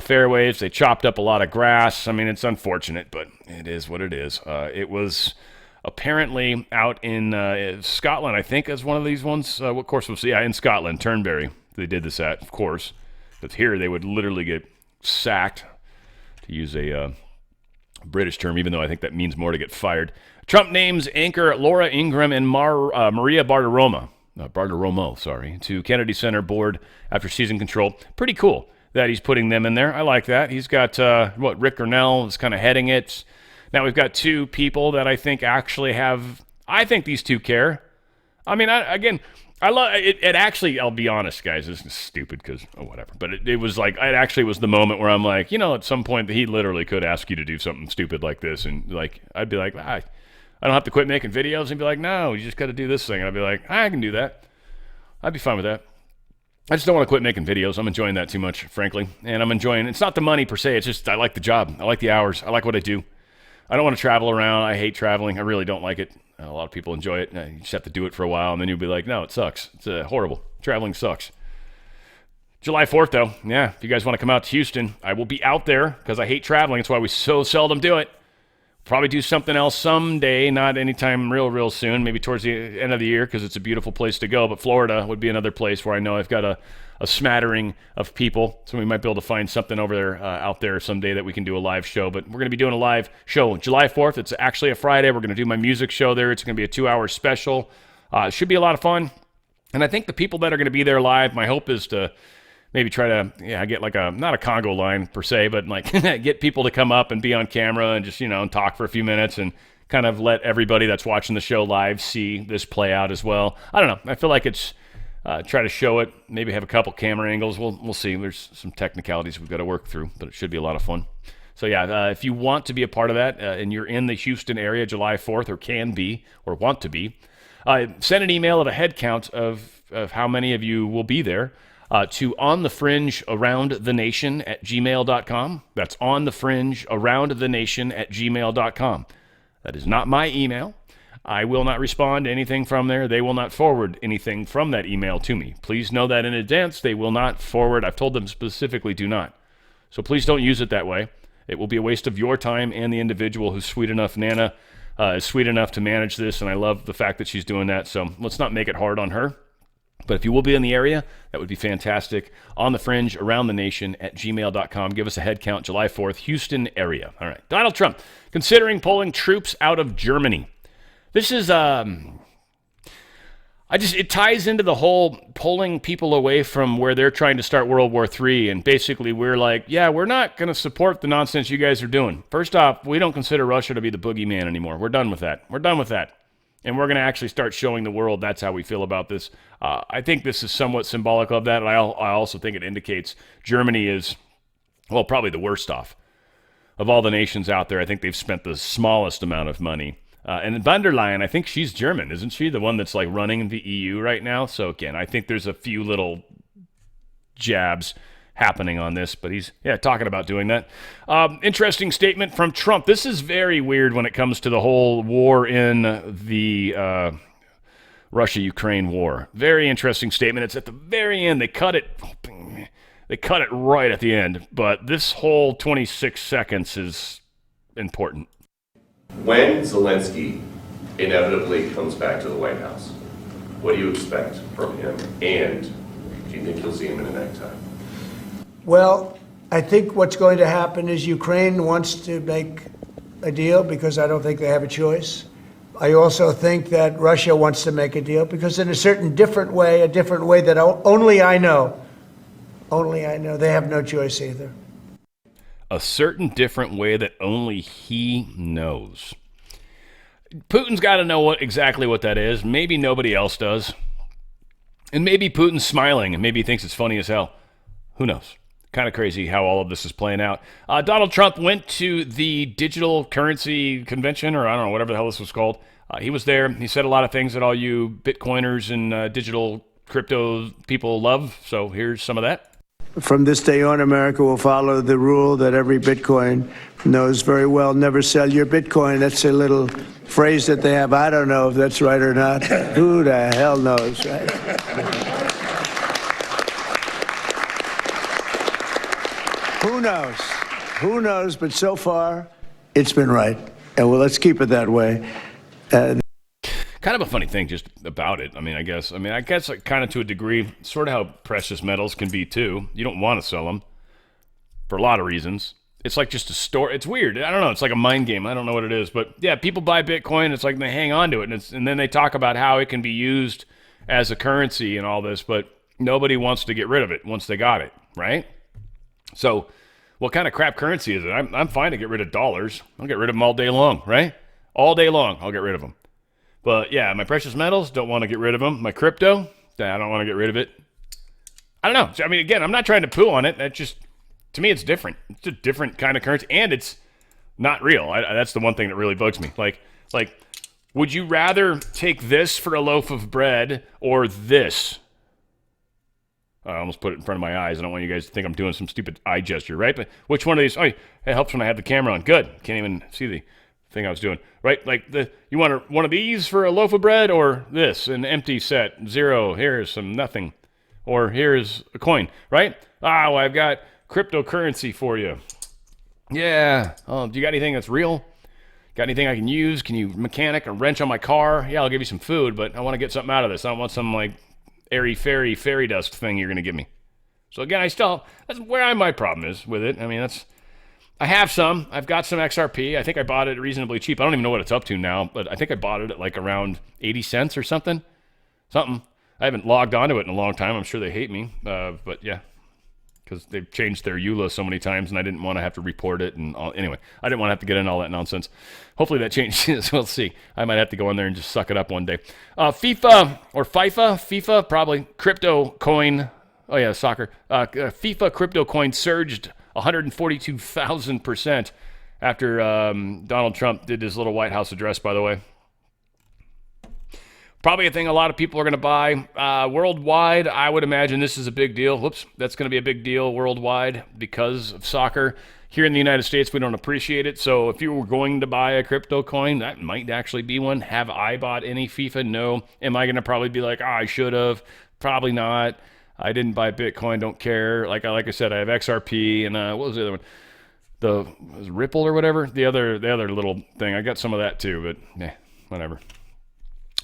Speaker 1: fairways. They chopped up a lot of grass. I mean, it's unfortunate, but it is what it is. It was apparently out in Scotland, I think, as one of these ones. What course was it? Yeah, in Scotland, Turnberry. They did this at, of course. But here, they would literally get sacked, to use a British term, even though I think that means more to get fired. Trump names anchor Laura Ingraham and Maria Bartiromo, to Kennedy Center board after seizing control. Pretty cool that he's putting them in there. I like that. He's got, Rick Grenell is kind of heading it. Now we've got two people that I think actually I think these two care. I mean, I love it. It actually, I'll be honest, guys, this is stupid because, whatever. But it was like, it actually was the moment where I'm like, at some point he literally could ask you to do something stupid like this. And like, I'd be like, I don't have to quit making videos. And be like, no, you just got to do this thing. And I'd be like, I can do that. I'd be fine with that. I just don't want to quit making videos. I'm enjoying that too much, frankly. And it's not the money per se. It's just, I like the job. I like the hours. I like what I do. I don't want to travel around. I hate traveling. I really don't like it. A lot of people enjoy it. You just have to do it for a while, and then you'll be like, no, it sucks. It's horrible. Traveling sucks. July 4th, though. Yeah, if you guys want to come out to Houston, I will be out there because I hate traveling. That's why we so seldom do it. Probably do something else someday, not anytime real soon, maybe towards the end of the year because it's a beautiful place to go. But Florida would be another place where I know I've got a smattering of people, so we might be able to find something over there out there someday that we can do a live show. But we're going to be doing a live show July 4th. It's actually a Friday. We're going to do my music show there. It's going to be a 2-hour special. It should be a lot of fun. And I think the people that are going to be there live, my hope is to maybe try to get like not a Congo line per se, but like get people to come up and be on camera and just, talk for a few minutes and kind of let everybody that's watching the show live see this play out as well. I don't know. I feel like it's try to show it, maybe have a couple camera angles. We'll see. There's some technicalities we've got to work through, but it should be a lot of fun. So if you want to be a part of that and you're in the Houston area July 4th or can be or want to be, Send an email of a head count of how many of you will be there to onthefringearoundthenation@gmail.com. That's onthefringearoundthenation@gmail.com. That is not my email. I will not respond to anything from there. They will not forward anything from that email to me. Please know that in advance. They will not forward. I've told them specifically do not. So please don't use it that way. It will be a waste of your time and the individual who's sweet enough. Nana is sweet enough to manage this, and I love the fact that she's doing that. So let's not make it hard on her. But if you will be in the area, that would be fantastic. On the Fringe, around the nation @gmail.com. Give us a head count, July 4th, Houston area. All right. Donald Trump, considering pulling troops out of Germany. This is, it ties into the whole pulling people away from where they're trying to start World War III. And basically we're like, yeah, we're not going to support the nonsense you guys are doing. First off, we don't consider Russia to be the boogeyman anymore. We're done with that. We're done with that. And we're going to actually start showing the world that's how we feel about this. I think this is somewhat symbolic of that. And I also think it indicates Germany is, well, probably the worst off. Of all the nations out there, I think they've spent the smallest amount of money. And von der Leyen, I think she's German, isn't she? The one that's like running the EU right now. So again, I think there's a few little jabs happening on this, but he's talking about doing that. Interesting statement from Trump. This is very weird when it comes to the whole war in the Russia-Ukraine war. Very interesting statement. It's at the very end. They cut it right at the end, but this whole 26 seconds is important.
Speaker 15: When Zelensky inevitably comes back to the White House, what do you expect from him? And do you think you'll see him in a necktie?
Speaker 16: Well, I think what's going to happen is Ukraine wants to make a deal because I don't think they have a choice. I also think that Russia wants to make a deal because in a different way that only I know, they have no choice either.
Speaker 1: A certain different way that only he knows. Putin's got to know exactly what that is. Maybe nobody else does. And maybe Putin's smiling and maybe he thinks it's funny as hell. Who knows? Kind of crazy how all of this is playing out. Donald Trump went to the digital currency convention, or I don't know, whatever the hell this was called. He was there. He said a lot of things that all you Bitcoiners and digital crypto people love. So here's some of that.
Speaker 16: From this day on, America will follow the rule that every Bitcoin knows very well. Never sell your Bitcoin. That's a little phrase that they have. I don't know if that's right or not. Who the hell knows, right? Who knows? Who knows? But so far, it's been right. And well, let's keep it that way.
Speaker 1: Kind of a funny thing just about it. I guess like, kind of to a degree, sort of how precious metals can be too. You don't want to sell them for a lot of reasons. It's like just a store. It's weird. I don't know. It's like a mind game. I don't know what it is. But yeah, people buy Bitcoin. It's like they hang on to it. And then they talk about how it can be used as a currency and all this. But nobody wants to get rid of it once they got it, right? So what kind of crap currency is it? I'm fine to get rid of dollars. I'll get rid of them all day long, right? All day long, I'll get rid of them. But yeah, my precious metals, don't want to get rid of them. My crypto, I don't want to get rid of it. I don't know. Again, I'm not trying to poo on it. That just, to me, it's different. It's a different kind of currency, and it's not real. That's the one thing that really bugs me. Like, would you rather take this for a loaf of bread or this? I almost put it in front of my eyes. I don't want you guys to think I'm doing some stupid eye gesture, right? But which one of these? Oh, it helps when I have the camera on. Good. Can't even see the thing I was doing, right? Like you want one of these for a loaf of bread or this, an empty set, zero, here's some nothing, or here's a coin, right? Well, I've got cryptocurrency for you. Yeah. Oh, do you got anything that's real? Got anything I can use? Can you mechanic a wrench on my car? Yeah, I'll give you some food, but I want to get something out of this. I don't want some like airy fairy dust thing you're going to give me. So again, that's where my problem is with it. I have some. I've got some XRP. I think I bought it reasonably cheap. I don't even know what it's up to now, but I think I bought it at like around 80 cents or something. I haven't logged onto it in a long time. I'm sure they hate me. But yeah, because they've changed their EULA so many times and I didn't want to have to report it. And anyway, I didn't want to have to get in all that nonsense. Hopefully that changes. We'll see. I might have to go in there and just suck it up one day. FIFA, probably. Crypto coin. Oh yeah, soccer. FIFA crypto coin surged 142,000% after Donald Trump did his little White House address, by the way. Probably a thing a lot of people are going to buy. Worldwide, I would imagine this is a big deal. Whoops, that's going to be a big deal worldwide because of soccer. Here in the United States, we don't appreciate it. So if you were going to buy a crypto coin, that might actually be one. Have I bought any FIFA? No. Am I going to probably be like, I should have? Probably not. I didn't buy Bitcoin, don't care. Like I said, I have XRP and what was the other one? Was it Ripple or whatever? The other little thing. I got some of that too, but whatever.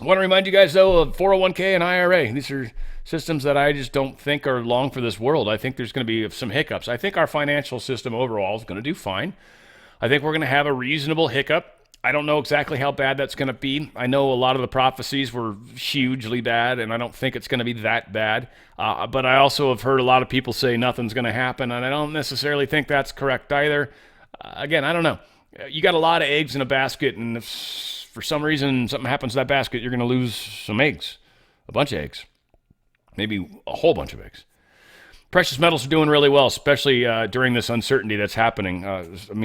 Speaker 1: I want to remind you guys, though, of 401k and IRA. These are systems that I just don't think are long for this world. I think there's going to be some hiccups. I think our financial system overall is going to do fine. I think we're going to have a reasonable hiccup. I don't know exactly how bad that's going to be. I know a lot of the prophecies were hugely bad, and I don't think it's going to be that bad. But I also have heard a lot of people say nothing's going to happen, and I don't necessarily think that's correct either. Again, I don't know. You got a lot of eggs in a basket, and if for some reason something happens to that basket, you're going to lose some eggs, a bunch of eggs, maybe a whole bunch of eggs. Precious metals are doing really well, especially during this uncertainty that's happening.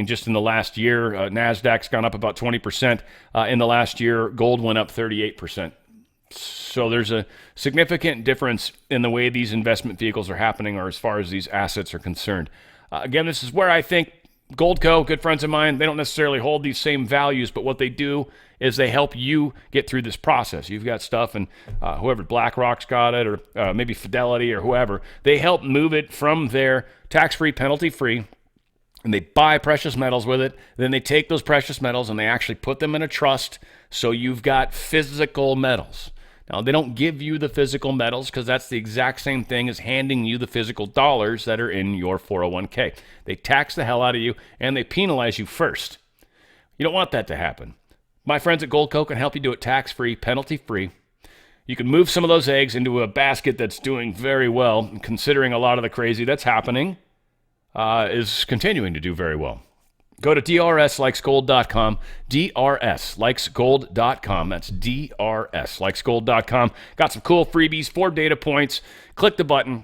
Speaker 1: Just in the last year, NASDAQ's gone up about 20%. In the last year, gold went up 38%. So there's a significant difference in the way these investment vehicles are happening, or as far as these assets are concerned. Again, this is where I think Goldco, good friends of mine, they don't necessarily hold these same values, but what they do is they help you get through this process. You've got stuff, and whoever, BlackRock's got it, or maybe Fidelity or whoever, they help move it from there, tax-free, penalty-free, and they buy precious metals with it. Then they take those precious metals and they actually put them in a trust, so you've got physical metals. Now, they don't give you the physical metals because that's the exact same thing as handing you the physical dollars that are in your 401k. They tax the hell out of you, and they penalize you first. You don't want that to happen. My friends at Goldco can help you do it tax-free, penalty-free. You can move some of those eggs into a basket that's doing very well, considering a lot of the crazy that's happening is continuing to do very well. Go to drslikesgold.com, drslikesgold.com. That's drslikesgold.com. Got some cool freebies, 4 data points. Click the button.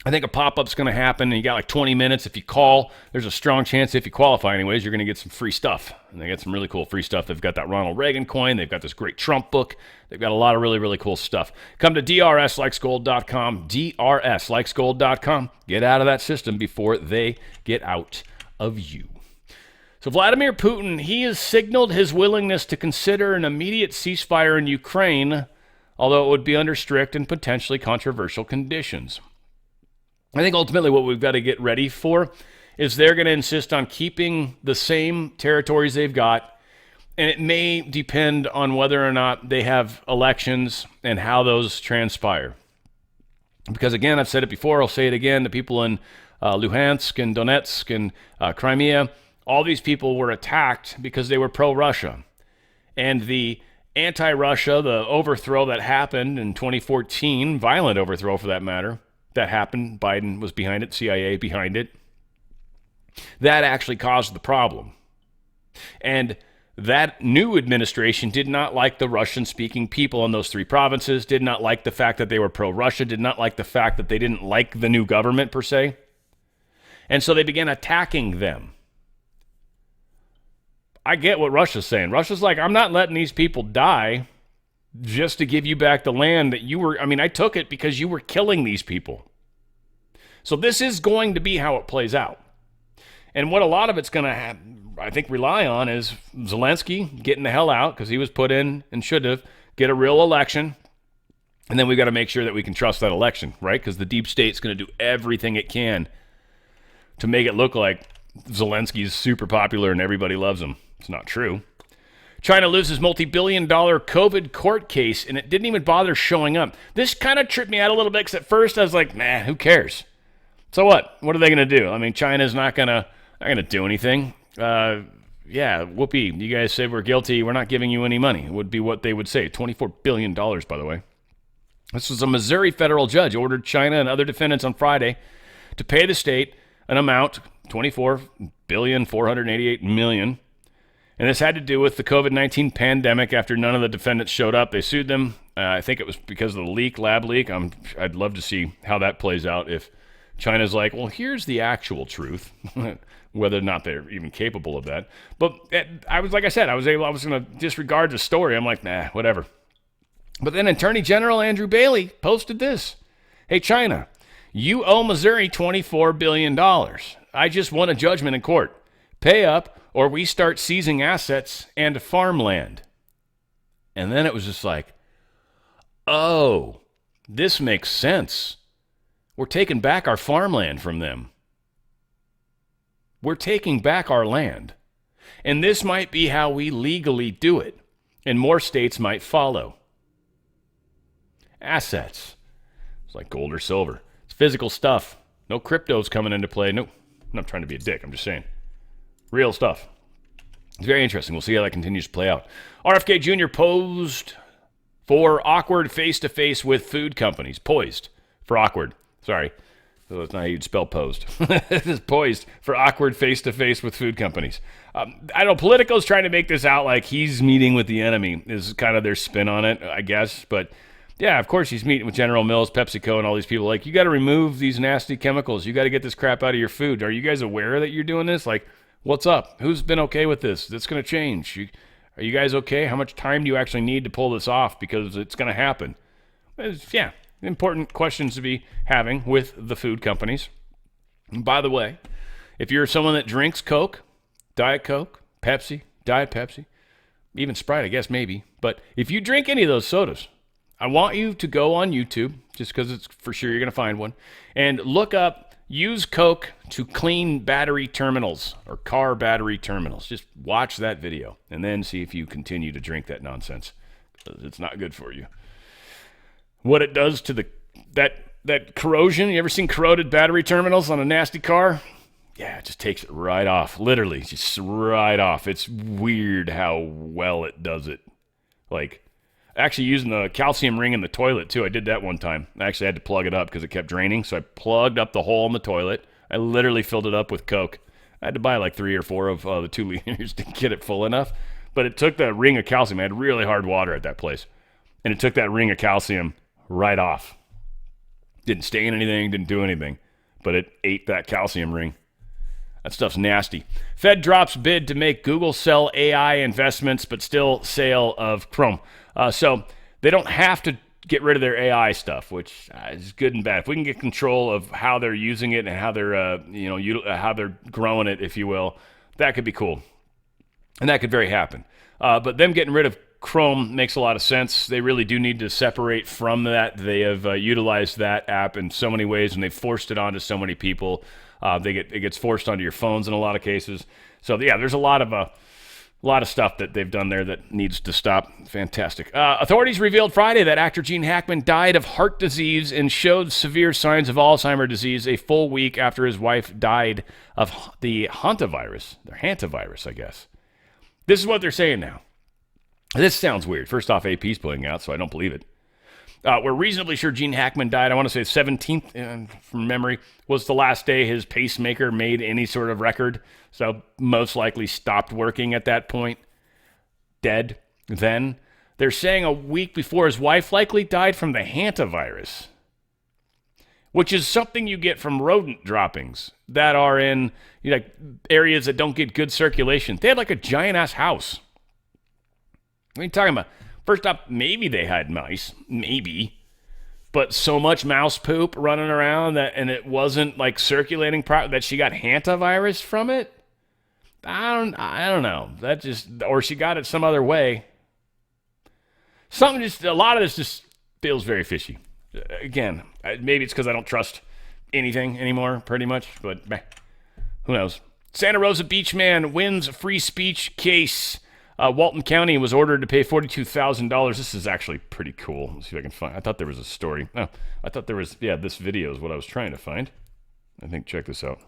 Speaker 1: I think a pop-up's going to happen, and you got like 20 minutes. If you call, there's a strong chance, if you qualify anyways, you're going to get some free stuff. And they got some really cool free stuff. They've got that Ronald Reagan coin. They've got this great Trump book. They've got a lot of really, really cool stuff. Come to drslikesgold.com, drslikesgold.com. Get out of that system before they get out of you. So Vladimir Putin, he has signaled his willingness to consider an immediate ceasefire in Ukraine, although it would be under strict and potentially controversial conditions. I think ultimately what we've got to get ready for is they're going to insist on keeping the same territories they've got, and it may depend on whether or not they have elections and how those transpire. Because again, I've said it before, I'll say it again, the people in Luhansk and Donetsk and Crimea, all these people were attacked because they were pro-Russia. And the anti-Russia, the overthrow that happened in 2014, violent overthrow for that matter, that happened, Biden was behind it, CIA behind it, that actually caused the problem. And that new administration did not like the Russian-speaking people in those 3 provinces, did not like the fact that they were pro-Russia, did not like the fact that they didn't like the new government per se. And so they began attacking them. I get what Russia's saying. Russia's like, I'm not letting these people die just to give you back the land that you were, I took it because you were killing these people. So this is going to be how it plays out. And what a lot of it's going to, I think, rely on is Zelensky getting the hell out because he was put in and should have, get a real election. And then we've got to make sure that we can trust that election, right? Because the deep state's going to do everything it can to make it look like Zelensky's super popular and everybody loves him. It's not true. China loses multi-billion-dollar COVID court case, and it didn't even bother showing up. This kind of tripped me out a little bit because at first I was like, nah, who cares? So what? What are they going to do? China's not going to do anything. Yeah, whoopee. You guys said we're guilty. We're not giving you any money. It would be what they would say. $24 billion, by the way. This was a Missouri federal judge ordered China and other defendants on Friday to pay the state an amount, $24,488,000,000. And this had to do with the COVID-19 pandemic. After none of the defendants showed up, they sued them. I think it was because of the leak, lab leak. I'd love to see how that plays out if China's like, well, here's the actual truth, whether or not they're even capable of that. But I was, like I said, I was going to disregard the story. I'm like, nah, whatever. But then Attorney General Andrew Bailey posted this. Hey, China, you owe Missouri $24 billion. I just won a judgment in court. Pay up or we start seizing assets and farmland. And then it was just like, oh, this makes sense. We're taking back our farmland from them. We're taking back our land. And this might be how we legally do it. And more states might follow. Assets. It's like gold or silver. It's physical stuff. No cryptos coming into play. No, I'm not trying to be a dick. I'm just saying. Real stuff. It's very interesting. We'll see how that continues to play out. RFK Jr. posed for awkward face-to-face with food companies. Poised for awkward. Sorry. That's not how you'd spell posed. It's poised for awkward face-to-face with food companies. I know Politico's trying to make this out like he's meeting with the enemy is kind of their spin on it, I guess. But yeah, of course he's meeting with General Mills, PepsiCo, and all these people. Like, you got to remove these nasty chemicals. You got to get this crap out of your food. Are you guys aware that you're doing this? Like, what's up? Who's been okay with this? That's going to change. Are you guys okay? How much time do you actually need to pull this off? Because it's going to happen. Yeah, important questions to be having with the food companies. And by the way, if you're someone that drinks Coke, Diet Coke, Pepsi, Diet Pepsi, even Sprite, I guess maybe. But if you drink any of those sodas, I want you to go on YouTube, just because it's for sure you're going to find one, and look up use Coke to clean battery terminals or car battery terminals. Just watch that video and then see if you continue to drink that nonsense. It's not good for you. What it does to that corrosion. You ever seen corroded battery terminals on a nasty car? Yeah, it just takes it right off. Literally, just right off. It's weird how well it does it. Like, actually using the calcium ring in the toilet, too. I did that one time. I actually had to plug it up because it kept draining, so I plugged up the hole in the toilet. I literally filled it up with Coke. I had to buy like 3 or 4 of the 2 liters to get it full enough. But it took that ring of calcium. I had really hard water at that place. And it took that ring of calcium right off. Didn't stain anything, didn't do anything. But it ate that calcium ring. That stuff's nasty. Fed drops bid to make Google sell AI investments, but still sale of Chrome. So they don't have to get rid of their AI stuff, which is good and bad. If we can get control of how they're using it and how they're, how they're growing it, if you will, that could be cool, and that could very happen. But them getting rid of Chrome makes a lot of sense. They really do need to separate from that. They have utilized that app in so many ways, and they've forced it onto so many people. It gets forced onto your phones in a lot of cases. So yeah, there's a lot of stuff that they've done there that needs to stop. Fantastic. Authorities revealed Friday that actor Gene Hackman died of heart disease and showed severe signs of Alzheimer's disease a full week after his wife died of the hantavirus, I guess. This is what they're saying now. This sounds weird. First off, AP's putting out, so I don't believe it. We're reasonably sure Gene Hackman died. I want to say 17th, from memory, was the last day his pacemaker made any sort of record. So most likely stopped working at that point. Dead. Then they're saying a week before his wife likely died from the hantavirus, which is something you get from rodent droppings that are in areas that don't get good circulation. They had like a giant ass house. What are you talking about? First up, maybe they had mice, maybe, but so much mouse poop running around and it wasn't like circulating that she got hantavirus from it. I don't know. That just, or she got it some other way. A lot of this just feels very fishy. Again, maybe it's because I don't trust anything anymore, pretty much. But who knows? Santa Rosa Beach man wins free speech case. Walton County was ordered to pay $42,000. This is actually pretty cool. Let's see if I can find. I thought there was a story. No, I thought there was. Yeah, this video is what I was trying to find. I think, check this out.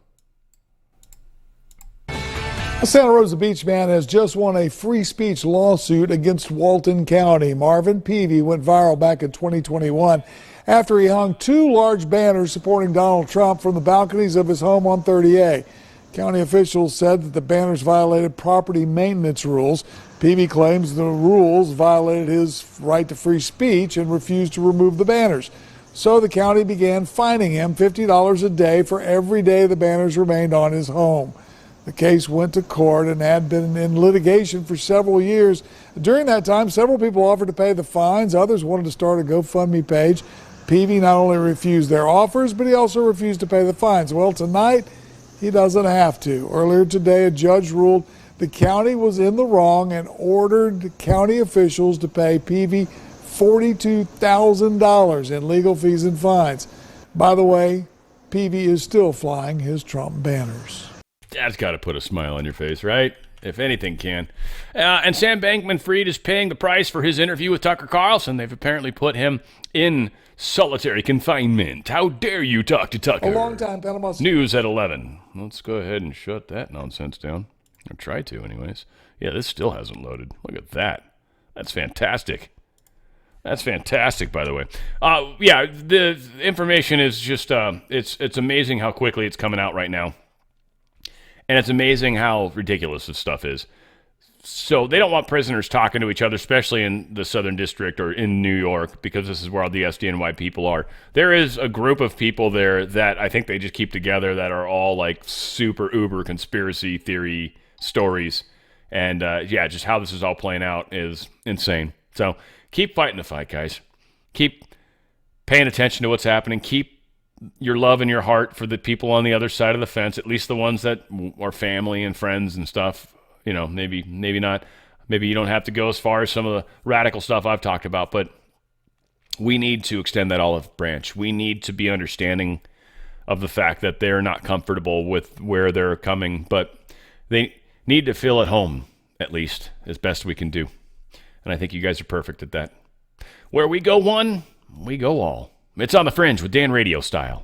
Speaker 17: A Santa Rosa Beach man has just won a free speech lawsuit against Walton County. Marvin Peavy went viral back in 2021 after he hung 2 large banners supporting Donald Trump from the balconies of his home on 30A. County officials said that the banners violated property maintenance rules. Peavy claims the rules violated his right to free speech and refused to remove the banners. So the county began fining him $50 a day for every day the banners remained on his home. The case went to court and had been in litigation for several years. During that time, several people offered to pay the fines. Others wanted to start a GoFundMe page. Peavy not only refused their offers, but he also refused to pay the fines. Well, tonight, he doesn't have to. Earlier today, a judge ruled the county was in the wrong and ordered county officials to pay Peavy $42,000 in legal fees and fines. By the way, Peavy is still flying his Trump banners.
Speaker 1: That's got to put a smile on your face, right? If anything can. And Sam Bankman-Fried is paying the price for his interview with Tucker Carlson. They've apparently put him in solitary confinement. How dare you talk to Tucker?
Speaker 17: A long-time Panama
Speaker 1: News at 11. Let's go ahead and shut that nonsense down. Or try to, anyways. Yeah, this still hasn't loaded. Look at that. That's fantastic. That's fantastic, by the way. Yeah, the information is just, it's amazing how quickly it's coming out right now. And it's amazing how ridiculous this stuff is. So they don't want prisoners talking to each other, especially in the Southern District or in New York, because this is where all the SDNY people are. There is a group of people there that I think they just keep together that are all like super uber conspiracy theory stories. And yeah, just how this is all playing out is insane. So keep fighting the fight, guys. Keep paying attention to what's happening. Keep your love in your heart for the people on the other side of the fence, at least the ones that are family and friends and stuff. You know, maybe not. Maybe you don't have to go as far as some of the radical stuff I've talked about, but we need to extend that olive branch. We need to be understanding of the fact that they're not comfortable with where they're coming, but they need to feel at home, at least, as best we can do. And I think you guys are perfect at that. Where we go one, we go all. It's on the Fringe with Dan Radio Style.